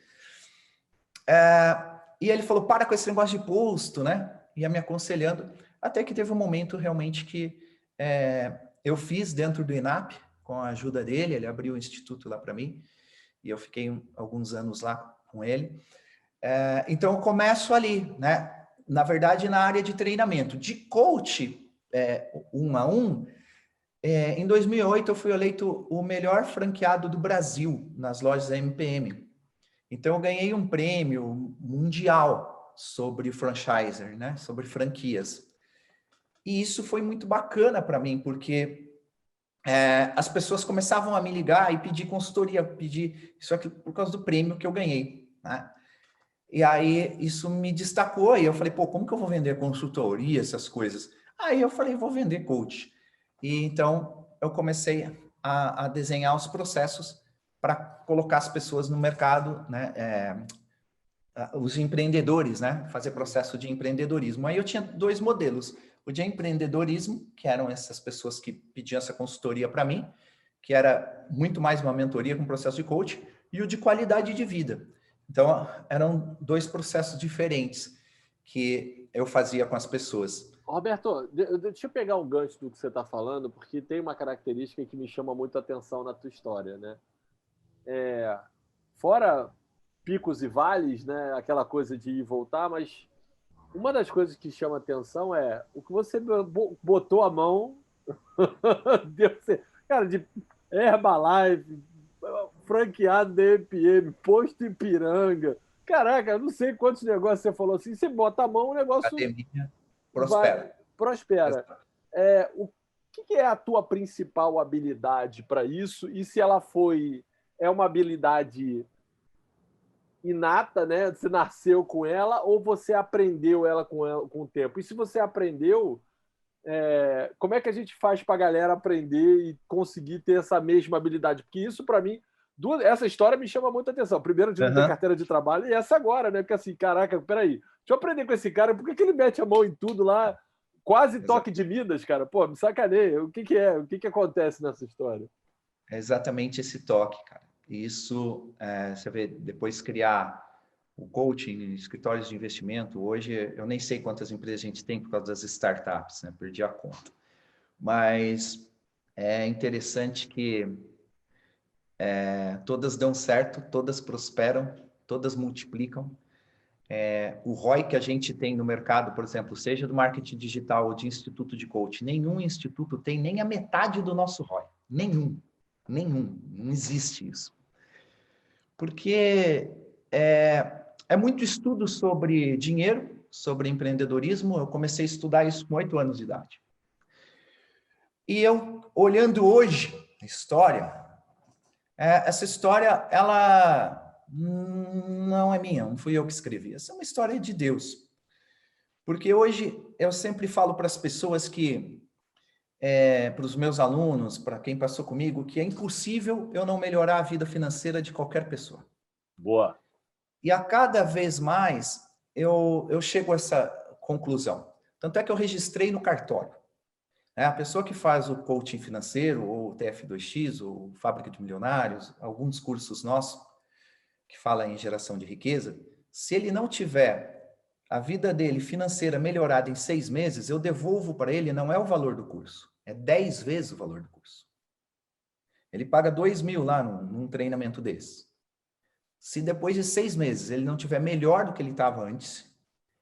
S2: E ele falou, para com esse negócio de posto, né? Ia me aconselhando, até que teve um momento realmente que eu fiz dentro do INAP, com a ajuda dele, ele abriu o instituto lá para mim, e eu fiquei alguns anos lá com ele. Então, eu começo ali, né? Na verdade, na área de treinamento. De coach 1 a 1, em 2008 eu fui eleito o melhor franqueado do Brasil nas lojas da MPM. Então, eu ganhei um prêmio mundial sobre franchiser, né? Sobre franquias. E isso foi muito bacana para mim, porque as pessoas começavam a me ligar e pedir consultoria, pedir isso aqui por causa do prêmio que eu ganhei, né? E aí isso me destacou, e eu falei, pô, como que eu vou vender consultoria, essas coisas? Aí eu falei, vou vender coach. E então eu comecei a desenhar os processos para colocar as pessoas no mercado, né? Os empreendedores, né? Fazer processo de empreendedorismo. Aí eu tinha 2 modelos. O de empreendedorismo, que eram essas pessoas que pediam essa consultoria para mim, que era muito mais uma mentoria com processo de coach, e o de qualidade de vida. Então, eram 2 processos diferentes que eu fazia com as pessoas.
S1: Roberto, deixa eu pegar um gancho do que você está falando, porque tem uma característica que me chama muito a atenção na tua história, né? Fora picos e vales, né? Aquela coisa de ir e voltar, mas uma das coisas que chama atenção é o que você botou a mão, cara, de Herbalife, franqueado da EPM, posto Ipiranga. Caraca, eu não sei quantos negócios você falou assim. Você bota a mão, o negócio
S2: Academia
S1: prospera.
S2: prospera.
S1: O que é a tua principal habilidade para isso? E se ela é uma habilidade inata, né? Você nasceu com ela ou você aprendeu ela com o tempo? E se você aprendeu, como é que a gente faz para a galera aprender e conseguir ter essa mesma habilidade? Porque isso, para mim, essa história me chama muita atenção. Primeiro, de não ter carteira de trabalho, e essa agora, né? Porque assim, caraca, peraí, deixa eu aprender com esse cara, por que ele mete a mão em tudo lá? Quase toque de Midas, cara. Pô, me sacaneia. O que é? O que acontece nessa história?
S2: É exatamente esse toque, cara. Isso, você vê, depois criar o coaching, escritórios de investimento, hoje eu nem sei quantas empresas a gente tem por causa das startups, né? Perdi a conta. Mas é interessante que todas dão certo, todas prosperam, todas multiplicam. O ROI que a gente tem no mercado, por exemplo, seja do marketing digital ou de instituto de coaching, nenhum instituto tem nem a metade do nosso ROI. Nenhum. Não existe isso. Porque é muito estudo sobre dinheiro, sobre empreendedorismo. Eu comecei a estudar isso com 8 anos de idade. E eu, olhando hoje a história, essa história, ela não é minha, não fui eu que escrevi. Essa é uma história de Deus. Porque hoje eu sempre falo para as pessoas que, para os meus alunos, para quem passou comigo, que é impossível eu não melhorar a vida financeira de qualquer pessoa.
S1: Boa.
S2: E a cada vez mais eu chego a essa conclusão. Tanto é que eu registrei no cartório. A pessoa que faz o coaching financeiro, ou o TF2X, ou Fábrica de Milionários, alguns cursos nossos, que fala em geração de riqueza, se ele não tiver a vida dele financeira melhorada em 6 meses, eu devolvo para ele, não é o valor do curso, é 10 vezes o valor do curso. Ele paga 2.000 lá num treinamento desse. Se depois de 6 meses ele não tiver melhor do que ele estava antes,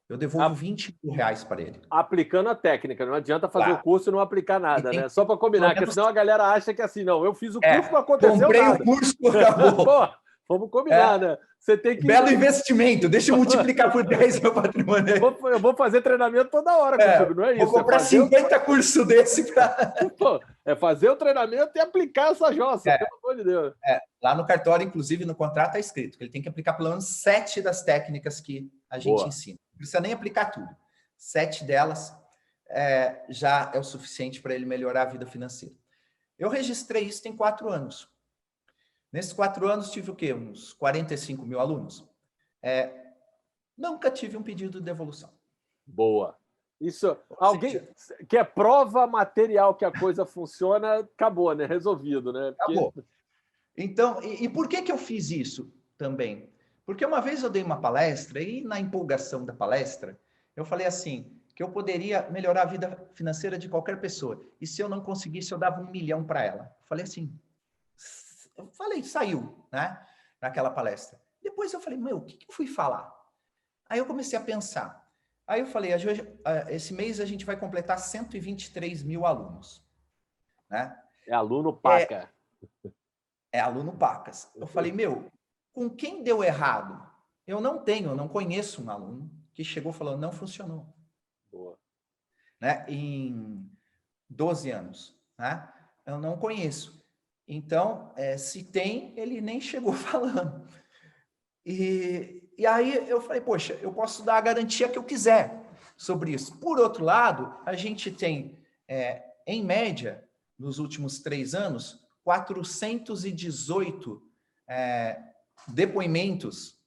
S2: eu devolvo 20 mil reais para ele.
S1: Aplicando a técnica, não adianta fazer o curso e não aplicar nada, né? Só para combinar, porque senão a galera acha que assim, não, eu fiz o curso, não aconteceu
S2: comprei
S1: nada.
S2: Comprei o curso, acabou.
S1: Pô, vamos combinar, né? Você tem que...
S2: Belo investimento, deixa eu multiplicar por 10 meu patrimônio.
S1: Eu vou fazer treinamento toda hora contigo, não é isso?
S2: Vou comprar 50 cursos desse para...
S1: É fazer o treinamento e aplicar essa jossa, pelo amor de Deus.
S2: Lá no cartório, inclusive, no contrato está escrito que ele tem que aplicar pelo menos 7 das técnicas que a gente ensina. Não precisa nem aplicar tudo. 7 delas já é o suficiente para ele melhorar a vida financeira. Eu registrei isso tem 4 anos. Nesses 4 anos, tive o quê? Uns 45 mil alunos. Nunca tive um pedido de devolução.
S1: Boa. Isso, alguém que é prova material que a coisa funciona, acabou, né? Resolvido, né?
S2: Acabou. Então, e por que eu fiz isso também? Porque uma vez eu dei uma palestra e na empolgação da palestra, eu falei assim, que eu poderia melhorar a vida financeira de qualquer pessoa. E se eu não conseguisse, eu dava 1 milhão para ela. Saiu, né? Naquela palestra. Depois eu falei, o que eu fui falar? Aí eu comecei a pensar. Aí eu falei, esse mês a gente vai completar 123 mil alunos. Né?
S1: É aluno paca.
S2: É aluno pacas. Eu falei, com quem deu errado? Eu não conheço um aluno que chegou falando, não funcionou.
S1: Boa.
S2: Né? Em 12 anos. Né? eu não conheço. Então, se tem, ele nem chegou falando. E aí eu falei, poxa, eu posso dar a garantia que eu quiser sobre isso. Por outro lado, a gente tem, em média, nos últimos 3 anos, 418 depoimentos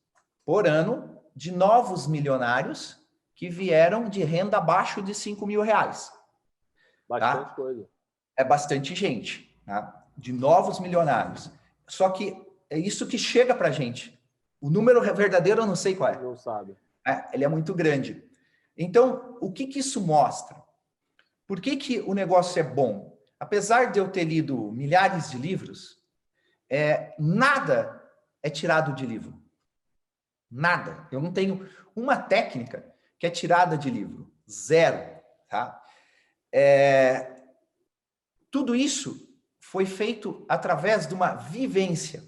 S2: por ano de novos milionários que vieram de renda abaixo de R$ 5.000.
S1: Bastante
S2: tá?
S1: coisa.
S2: É bastante gente, tá? De novos milionários. Só que é isso que chega para a gente. O número verdadeiro eu não sei qual é.
S1: Não sabe.
S2: Ele é muito grande. Então, o que isso mostra? Por que o negócio é bom? Apesar de eu ter lido milhares de livros, nada é tirado de livro. Nada. Eu não tenho uma técnica que é tirada de livro. Zero. Tá? Tudo isso foi feito através de uma vivência.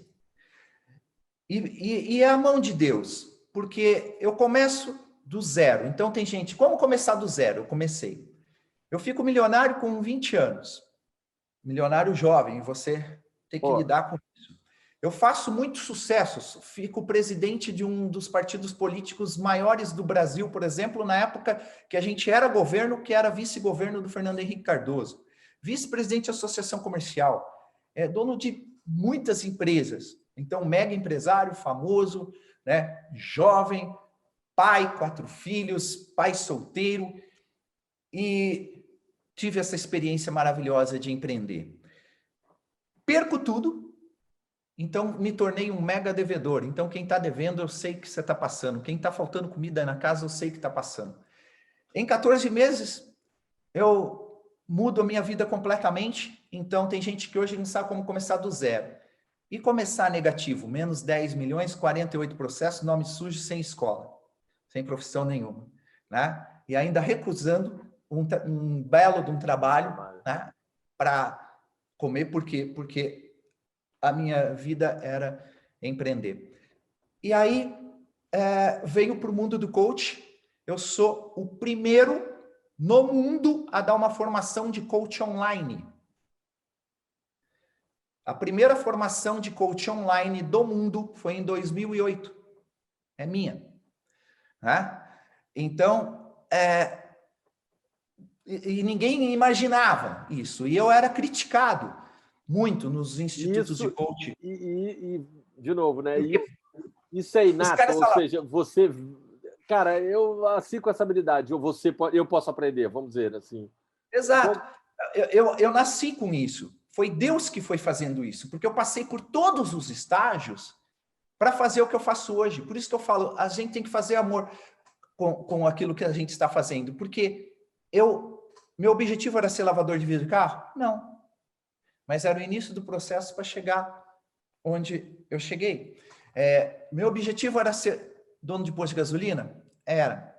S2: E é a mão de Deus, porque eu começo do zero. Então tem gente, como começar do zero? Eu comecei. Eu fico milionário com 20 anos. Milionário jovem, você tem que lidar com isso. Eu faço muito sucesso, fico presidente de um dos partidos políticos maiores do Brasil, por exemplo, na época que a gente era governo, que era vice-governo do Fernando Henrique Cardoso. Vice-presidente da Associação Comercial, dono de muitas empresas. Então, mega empresário, famoso, né? Jovem, pai, 4 filhos, pai solteiro. E tive essa experiência maravilhosa de empreender. Perco tudo, então me tornei um mega devedor. Então, quem está devendo, eu sei que você está passando. Quem está faltando comida na casa, eu sei que está passando. Em 14 meses, eu mudo a minha vida completamente. Então, tem gente que hoje não sabe como começar do zero. E começar negativo, menos 10 milhões, 48 processos, nome sujo, sem escola, sem profissão nenhuma. Né? E ainda recusando um belo de um trabalho, né? Para comer, porque a minha vida era empreender. E aí, veio para o mundo do coach. Eu sou o primeiro no mundo a dar uma formação de coach online. A primeira formação de coach online do mundo foi em 2008. É minha. Né? Então, e ninguém imaginava isso. E eu era criticado muito nos institutos de coaching.
S1: E, de novo, né? Isso é inato, ou seja, você... Cara, eu nasci com essa habilidade, eu posso aprender, vamos dizer assim.
S2: Exato. Eu nasci com isso. Foi Deus que foi fazendo isso, porque eu passei por todos os estágios para fazer o que eu faço hoje. Por isso que eu falo, a gente tem que fazer amor com aquilo que a gente está fazendo, porque meu objetivo era ser lavador de vidro de carro? Não. Mas era o início do processo para chegar onde eu cheguei. Meu objetivo era ser dono de posto de gasolina? Era.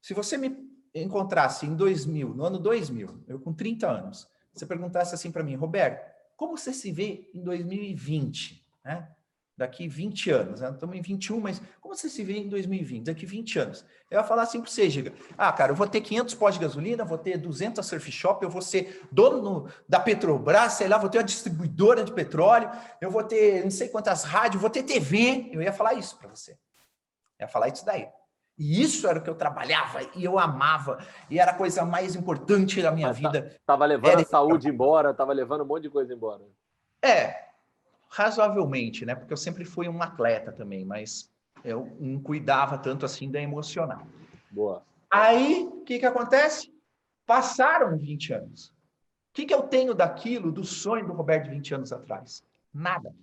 S2: Se você me encontrasse em 2000, no ano 2000, eu com 30 anos, você perguntasse assim para mim, Roberto, como você se vê em 2020? Né? Daqui 20 anos, né? Estamos em 21, mas como você se vê em 2020? Daqui 20 anos. Eu ia falar assim para você, Giga, cara, eu vou ter 500 postos de gasolina, vou ter 200 surf shop, eu vou ser dono da Petrobras, sei lá, vou ter uma distribuidora de petróleo, eu vou ter não sei quantas rádios, vou ter TV. Eu ia falar isso para você. Eu ia falar isso daí. E isso era o que eu trabalhava, e eu amava, e era a coisa mais importante da minha vida.
S1: Estava levando a saúde embora, estava levando um monte de coisa embora.
S2: Razoavelmente, né? Porque eu sempre fui um atleta também, mas eu não cuidava tanto assim da emocional.
S1: Boa.
S2: Aí, o que acontece? Passaram 20 anos. O que eu tenho daquilo, do sonho do Roberto de 20 anos atrás? Nada.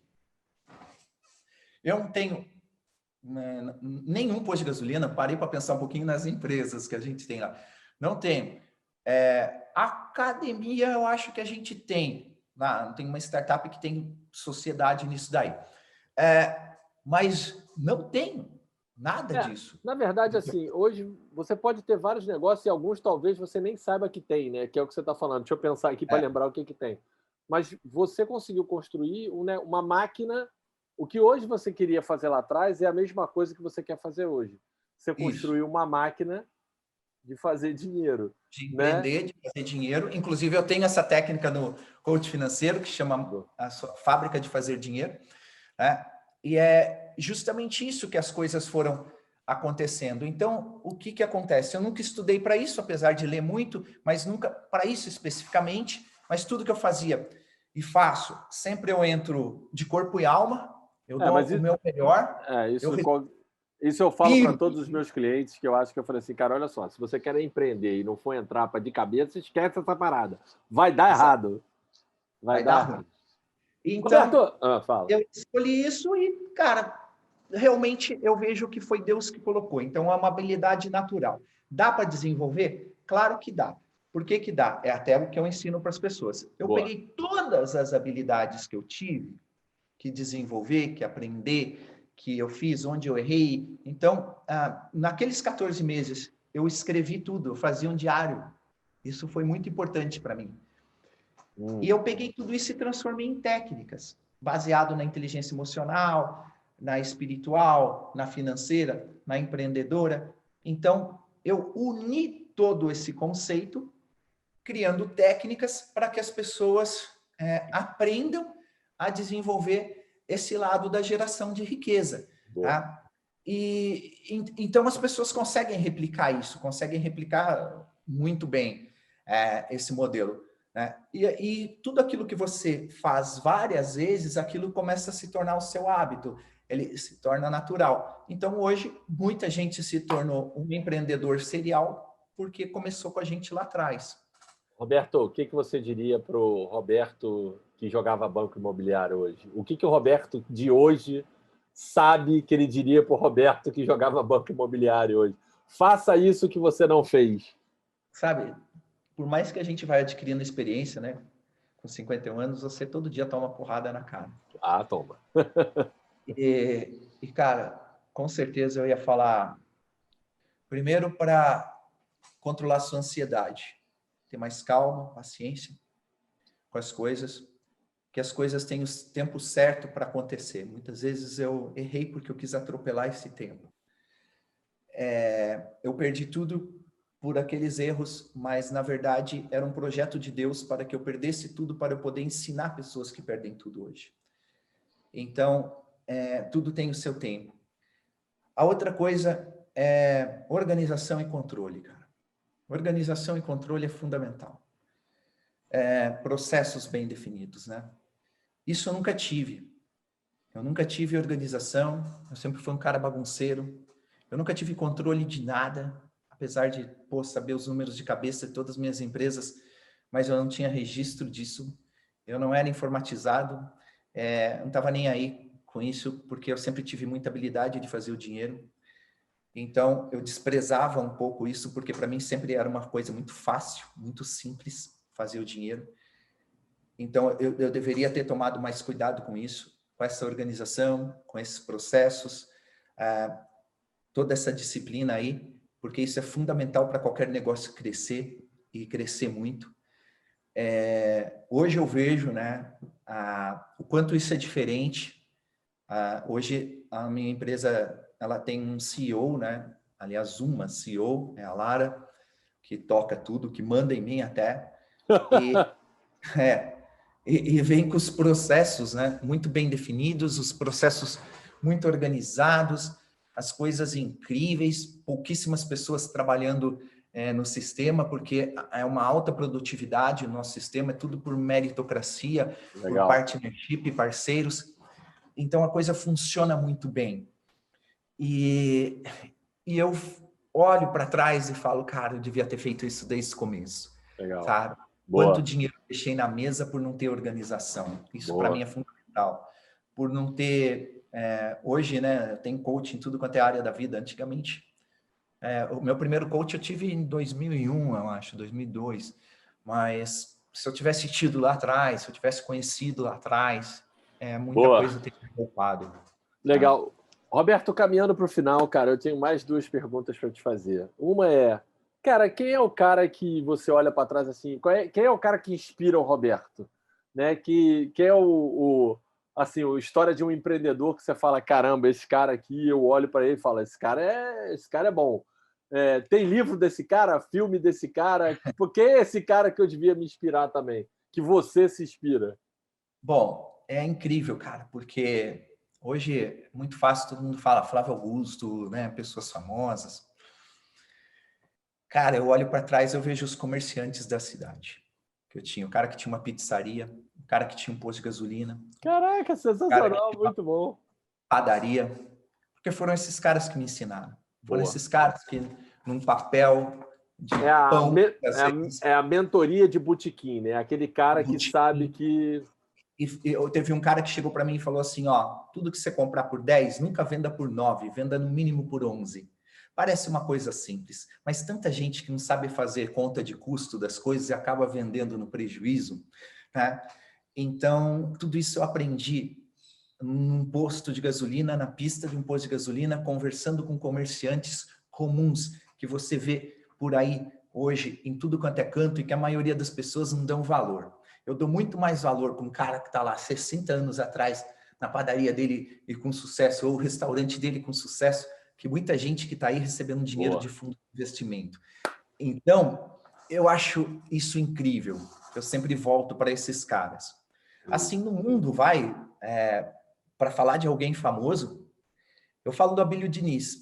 S2: Eu não tenho nenhum posto de gasolina, parei para pensar um pouquinho nas empresas que a gente tem lá. Não tenho. Academia, eu acho que a gente tem. Tem uma startup que tem sociedade nisso daí. Mas não tenho nada disso.
S1: Na verdade, assim, hoje você pode ter vários negócios e alguns talvez você nem saiba que tem, né? Que é o que você está falando. Deixa eu pensar aqui para lembrar o que tem. Mas você conseguiu construir uma máquina. O que hoje você queria fazer lá atrás é a mesma coisa que você quer fazer hoje. Você construiu uma máquina de fazer dinheiro.
S2: De
S1: né?
S2: empreender, de fazer dinheiro. Inclusive, eu tenho essa técnica no coach financeiro, que chama a sua fábrica de fazer dinheiro. Né? E é justamente isso que as coisas foram acontecendo. Então, o que acontece? Eu nunca estudei para isso, apesar de ler muito, mas nunca para isso especificamente. Mas tudo que eu fazia e faço, sempre eu entro de corpo e alma, eu dou o meu melhor.
S1: Isso eu falo para todos os meus clientes, que eu acho que eu falei assim, cara, olha só, se você quer empreender e não for entrar de cabeça, esquece essa parada. Vai dar errado. Vai dar errado.
S2: Então,
S1: fala.
S2: Eu escolhi isso e, cara, realmente eu vejo que foi Deus que colocou. Então, é uma habilidade natural. Dá para desenvolver? Claro que dá. Por que que dá? É até o que eu ensino para as pessoas. Eu peguei todas as habilidades que eu tive, que desenvolver, que aprender, que eu fiz, onde eu errei. Então, naqueles 14 meses, eu escrevi tudo, eu fazia um diário. Isso foi muito importante para mim. E eu peguei tudo isso e transformei em técnicas, baseado na inteligência emocional, na espiritual, na financeira, na empreendedora. Então, eu uni todo esse conceito, criando técnicas para que as pessoas aprendam a desenvolver esse lado da geração de riqueza. Tá? Então, as pessoas conseguem replicar isso, conseguem replicar muito bem esse modelo. Né? E tudo aquilo que você faz várias vezes, aquilo começa a se tornar o seu hábito, ele se torna natural. Então, hoje, muita gente se tornou um empreendedor serial porque começou com a gente lá atrás.
S1: Roberto, o que você diria para o Roberto que jogava banco imobiliário hoje? O que o Roberto de hoje sabe que ele diria para o Roberto que jogava banco imobiliário hoje? Faça isso que você não fez.
S2: Sabe, por mais que a gente vai adquirindo experiência, né? Com 51 anos, você todo dia toma porrada na cara.
S1: Toma.
S2: Cara, com certeza eu ia falar, primeiro, para controlar sua ansiedade. Ter mais calma, paciência com as coisas, que as coisas têm o tempo certo para acontecer. Muitas vezes eu errei porque eu quis atropelar esse tempo. Eu perdi tudo por aqueles erros, mas na verdade era um projeto de Deus para que eu perdesse tudo para eu poder ensinar pessoas que perdem tudo hoje. Então, tudo tem o seu tempo. A outra coisa é organização e controle, cara. Organização e controle é fundamental. Processos bem definidos, né? Isso eu nunca tive. Eu nunca tive organização, eu sempre fui um cara bagunceiro. Eu nunca tive controle de nada, apesar de saber os números de cabeça de todas as minhas empresas, mas eu não tinha registro disso. Eu não era informatizado, não estava nem aí com isso, porque eu sempre tive muita habilidade de fazer o dinheiro. Então, eu desprezava um pouco isso, porque para mim sempre era uma coisa muito fácil, muito simples fazer o dinheiro. Então, eu deveria ter tomado mais cuidado com isso, com essa organização, com esses processos, toda essa disciplina aí, porque isso é fundamental para qualquer negócio crescer e crescer muito. Hoje eu vejo, né, o quanto isso é diferente. Hoje a minha empresa ela tem um CEO, né? Aliás, uma CEO, é a Lara, que toca tudo, que manda em mim até. E vem com os processos, né? Muito bem definidos, os processos muito organizados, as coisas incríveis, pouquíssimas pessoas trabalhando no sistema, porque é uma alta produtividade o nosso sistema, é tudo por meritocracia, por partnership, parceiros. Então, a coisa funciona muito bem. E eu olho para trás e falo, cara, eu devia ter feito isso desde o começo.
S1: Legal.
S2: Sabe? Quanto dinheiro eu deixei na mesa por não ter organização. Isso, para mim, é fundamental. Por não ter... hoje, né, tem coach em tudo quanto é área da vida. Antigamente, o meu primeiro coach eu tive em 2001, eu acho, 2002. Mas se eu tivesse tido lá atrás, se eu tivesse conhecido lá atrás... muita coisa tem que ser poupado.
S1: Legal. Roberto, caminhando para o final, cara, eu tenho mais duas perguntas para te fazer. Uma é, cara, quem é o cara que você olha para trás assim? Quem é o cara que inspira o Roberto? Né? Que é assim, a história de um empreendedor que você fala, caramba, esse cara aqui, eu olho para ele e falo, esse cara é bom. Tem livro desse cara, filme desse cara? Porque é esse cara que eu devia me inspirar também, que você se inspira.
S2: Bom, é incrível, cara, porque hoje é muito fácil, todo mundo fala Flávio Augusto, né, pessoas famosas. Cara, eu olho para trás, eu vejo os comerciantes da cidade. Que eu tinha o cara que tinha uma pizzaria, o cara que tinha um posto de gasolina,
S1: Caraca,
S2: o cara que
S1: sensacional,
S2: tinha uma
S1: muito bom.
S2: padaria, porque foram esses caras que me ensinaram. Foram
S1: Boa.
S2: esses caras que, num papel de
S1: É a,
S2: pão,
S1: me-
S2: às vezes,
S1: é a mentoria de botequim, né? Aquele cara que sabe
S2: botequim.
S1: que...
S2: Teve um cara que chegou para mim e falou assim, ó, tudo que você comprar por 10, nunca venda por 9, venda no mínimo por 11. Parece uma coisa simples, mas tanta gente que não sabe fazer conta de custo das coisas e acaba vendendo no prejuízo, né? Então, tudo isso eu aprendi num posto de gasolina, na pista de um posto de gasolina, conversando com comerciantes comuns que você vê por aí hoje em tudo quanto é canto e que a maioria das pessoas não dão valor. Eu dou muito mais valor para um cara que está lá 60 anos atrás na padaria dele e com sucesso, ou o restaurante dele com sucesso, que muita gente que está aí recebendo dinheiro
S1: Boa.
S2: de fundo de investimento. Então, eu acho isso incrível. Eu sempre volto para esses caras. Assim, no mundo vai, para falar de alguém famoso, eu falo do Abílio Diniz,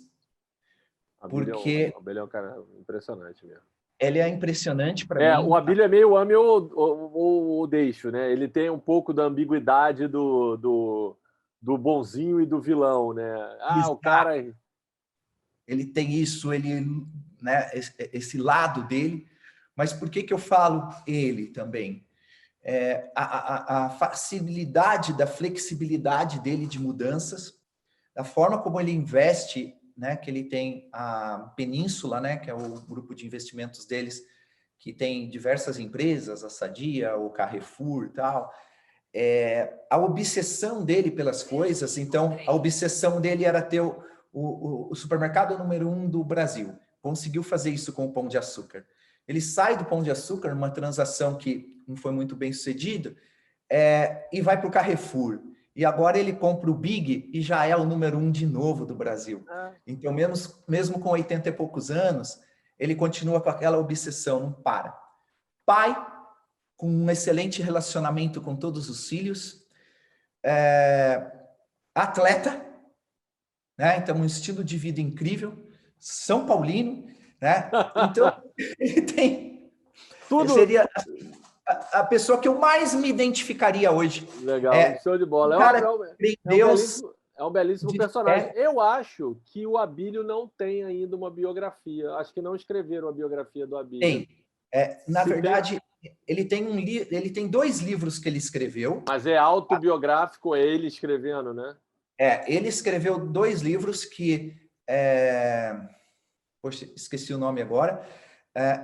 S2: porque
S1: Abílio é um cara impressionante mesmo.
S2: ele é impressionante para mim.
S1: O Abílio é meio ame ou deixo, né? Ele tem um pouco da ambiguidade do bonzinho e do vilão, né? O cara...
S2: Ele tem isso, né, esse lado dele. Mas por que eu falo ele também? A facilidade da flexibilidade dele de mudanças, da forma como ele investe, né, que ele tem a Península, né, que é o grupo de investimentos deles, que tem diversas empresas, a Sadia, o Carrefour e tal. A obsessão dele pelas coisas, então, a obsessão dele era ter o supermercado número 1 do Brasil. Conseguiu fazer isso com o Pão de Açúcar. Ele sai do Pão de Açúcar, numa transação que não foi muito bem sucedida, e vai para o Carrefour. E agora ele compra o Big e já é o número 1 de novo do Brasil. Então, mesmo com 80 e poucos anos, ele continua com aquela obsessão, não para. Pai, com um excelente relacionamento com todos os filhos, atleta, né? Então, um estilo de vida incrível, São Paulino, né? Então, ele tem...
S1: Tudo...
S2: Seria a pessoa que eu mais me identificaria hoje.
S1: Legal, show de bola. É um belíssimo personagem. Eu acho que o Abílio não tem ainda uma biografia. Acho que não escreveram a biografia do Abílio.
S2: Na verdade, ele tem 2 livros que ele escreveu.
S1: Mas é autobiográfico, é ele escrevendo, né?
S2: Ele escreveu 2 livros que... Poxa, esqueci o nome agora.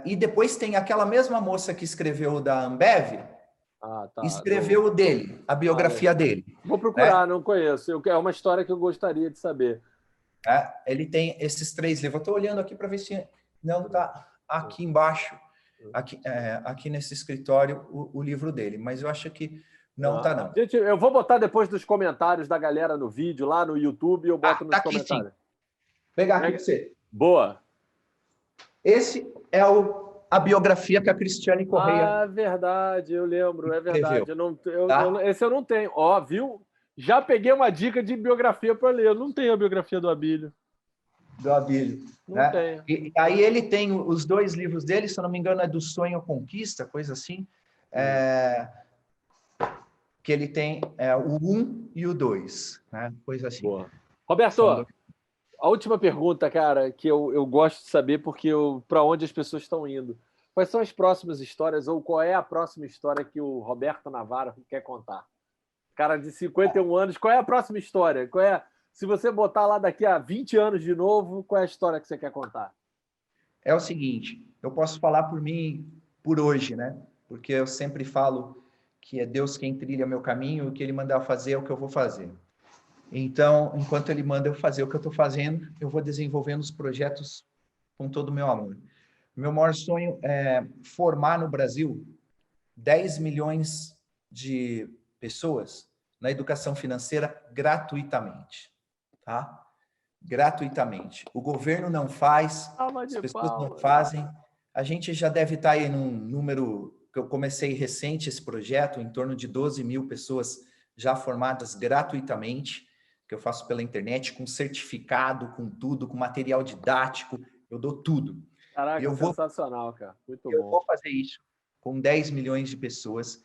S2: E depois tem aquela mesma moça que escreveu da Ambev, escreveu o dele, a biografia dele.
S1: Vou procurar, não conheço. É uma história que eu gostaria de saber.
S2: Ele tem esses 3 livros. Eu estou olhando aqui para ver se não está aqui embaixo, aqui nesse escritório, o livro dele. Mas eu acho que não está, não.
S1: Gente, eu vou botar depois nos comentários da galera no vídeo, lá no YouTube, eu boto nos comentários.
S2: Sim. Pegar aqui para você.
S1: Boa.
S2: Esse é a biografia que a Cristiane Correia...
S1: verdade, eu lembro, é verdade. Esse eu não tenho. Viu? Já peguei uma dica de biografia para ler. Eu não tenho a biografia do Abílio.
S2: Do Abílio.
S1: Não tenho.
S2: E aí ele tem os 2 livros dele, se eu não me engano, é do Sonho à Conquista, coisa assim. Que ele tem o 1 e o 2, né? Coisa assim.
S1: Boa. Roberto, a última pergunta, cara, que eu gosto de saber, porque para onde as pessoas estão indo. Quais são as próximas histórias, ou qual é a próxima história que o Roberto Navarro quer contar? Cara de 51 anos, qual é a próxima história? Se você botar lá daqui a 20 anos de novo, qual é a história que você quer contar?
S2: É o seguinte, eu posso falar por mim, por hoje, né? Porque eu sempre falo que é Deus quem trilha meu caminho, o que Ele mandar fazer é o que eu vou fazer. Então, enquanto Ele manda eu fazer o que eu estou fazendo, eu vou desenvolvendo os projetos com todo o meu amor. Meu maior sonho é formar no Brasil 10 milhões de pessoas na educação financeira gratuitamente, tá? gratuitamente. O governo não faz, as pessoas não fazem. A gente já deve estar aí num número, que eu comecei recente esse projeto, em torno de 12 mil pessoas já formadas gratuitamente, que eu faço pela internet, com certificado, com tudo, com material didático, eu dou tudo.
S1: Caraca, sensacional, cara. Muito bom.
S2: Eu vou fazer isso com 10 milhões de pessoas.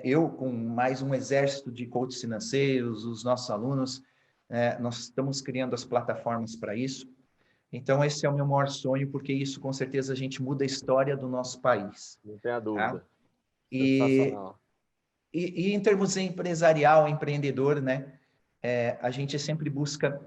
S2: Eu, com mais um exército de coaches financeiros, os nossos alunos, nós estamos criando as plataformas para isso. Então, esse é o meu maior sonho, porque isso, com certeza, a gente muda a história do nosso país.
S1: Não tem a dúvida.
S2: Tá? E em termos empresarial, empreendedor, né? A gente sempre busca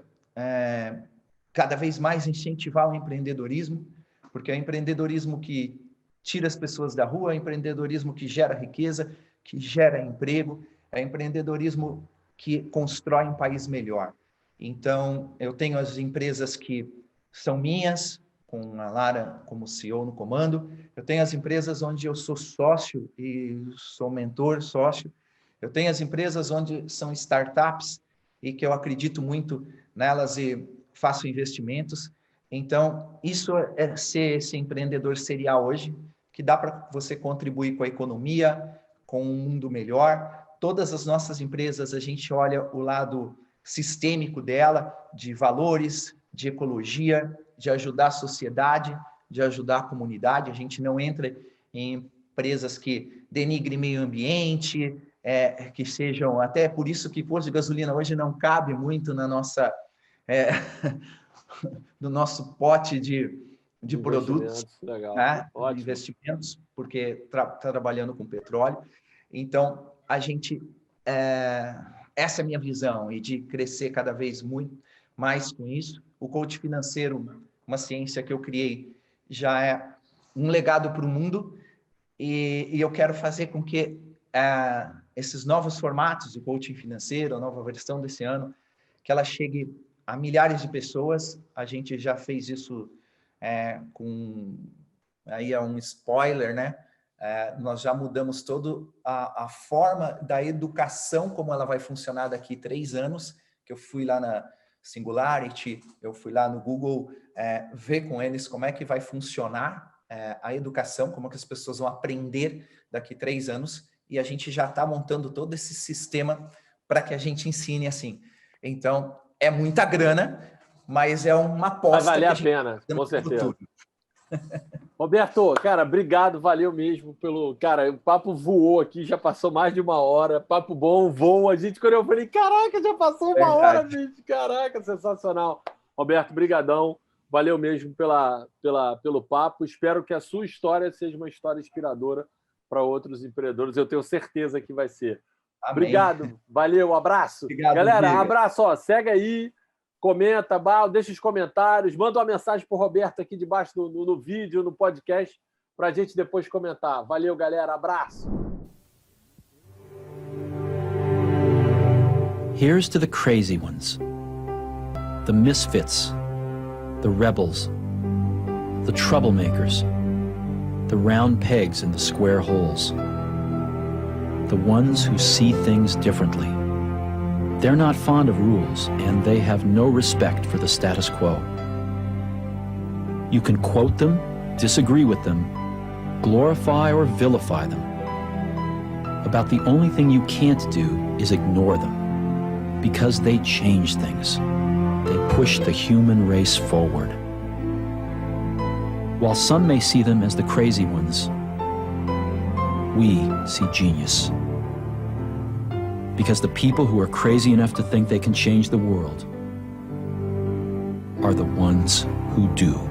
S2: cada vez mais incentivar o empreendedorismo, porque é o empreendedorismo que tira as pessoas da rua, é o empreendedorismo que gera riqueza, que gera emprego, é o empreendedorismo que constrói um país melhor. Então, eu tenho as empresas que são minhas, com a Lara como CEO no comando. Eu tenho as empresas onde eu sou sócio e sou mentor, sócio. Eu tenho as empresas onde são startups e que eu acredito muito nelas e faço investimentos. Então, isso é ser esse empreendedor serial hoje, que dá para você contribuir com a economia, com um mundo melhor. Todas as nossas empresas, a gente olha o lado sistêmico dela, de valores, de ecologia, de ajudar a sociedade, de ajudar a comunidade. A gente não entra em empresas que denigrem meio ambiente, que sejam... Até por isso que posto de gasolina hoje não cabe muito na nossa, no nosso pote de produtos,
S1: legal.
S2: né? De investimentos, porque trabalhando com petróleo. Então, a gente... essa é a minha visão, e de crescer cada vez muito mais com isso. O coach financeiro, uma ciência que eu criei, já é um legado para o mundo, e eu quero fazer com que esses novos formatos do coaching financeiro, a nova versão desse ano, que ela chegue a milhares de pessoas. A gente já fez isso aí é um spoiler, né? Nós já mudamos toda a forma da educação, como ela vai funcionar daqui 3 anos, que eu fui lá na Singularity, eu fui lá no Google ver com eles como é que vai funcionar a educação, como é que as pessoas vão aprender daqui 3 anos, e a gente já está montando todo esse sistema para que a gente ensine assim. Então, é muita grana, mas é uma aposta.
S1: Vai valer a pena, com certeza. Roberto, cara, obrigado, valeu mesmo pelo... Cara, o papo voou aqui, já passou mais de 1 hora, papo bom, voa. A gente, quando eu falei, caraca, já passou 1 hora, bicho, caraca, sensacional. Roberto, brigadão, valeu mesmo pelo papo. Espero que a sua história seja uma história inspiradora para outros empreendedores. Eu tenho certeza que vai ser. Amém. Obrigado, valeu, abraço. Obrigado, galera, amiga. Abraço, ó, segue aí. Comenta, deixa os comentários, manda uma mensagem para o Roberto aqui debaixo no vídeo, no podcast, para a gente depois comentar. Valeu, galera. Abraço.
S3: Here's to the crazy ones, the misfits, the rebels, the troublemakers, the round pegs in the square holes, the ones who see things differently. They're not fond of rules, and they have no respect for the status quo. You can quote them, disagree with them, glorify or vilify them. About the only thing you can't do is ignore them, because they change things. They push the human race forward. While some may see them as the crazy ones, we see genius. Because the people who are crazy enough to think they can change the world are the ones who do.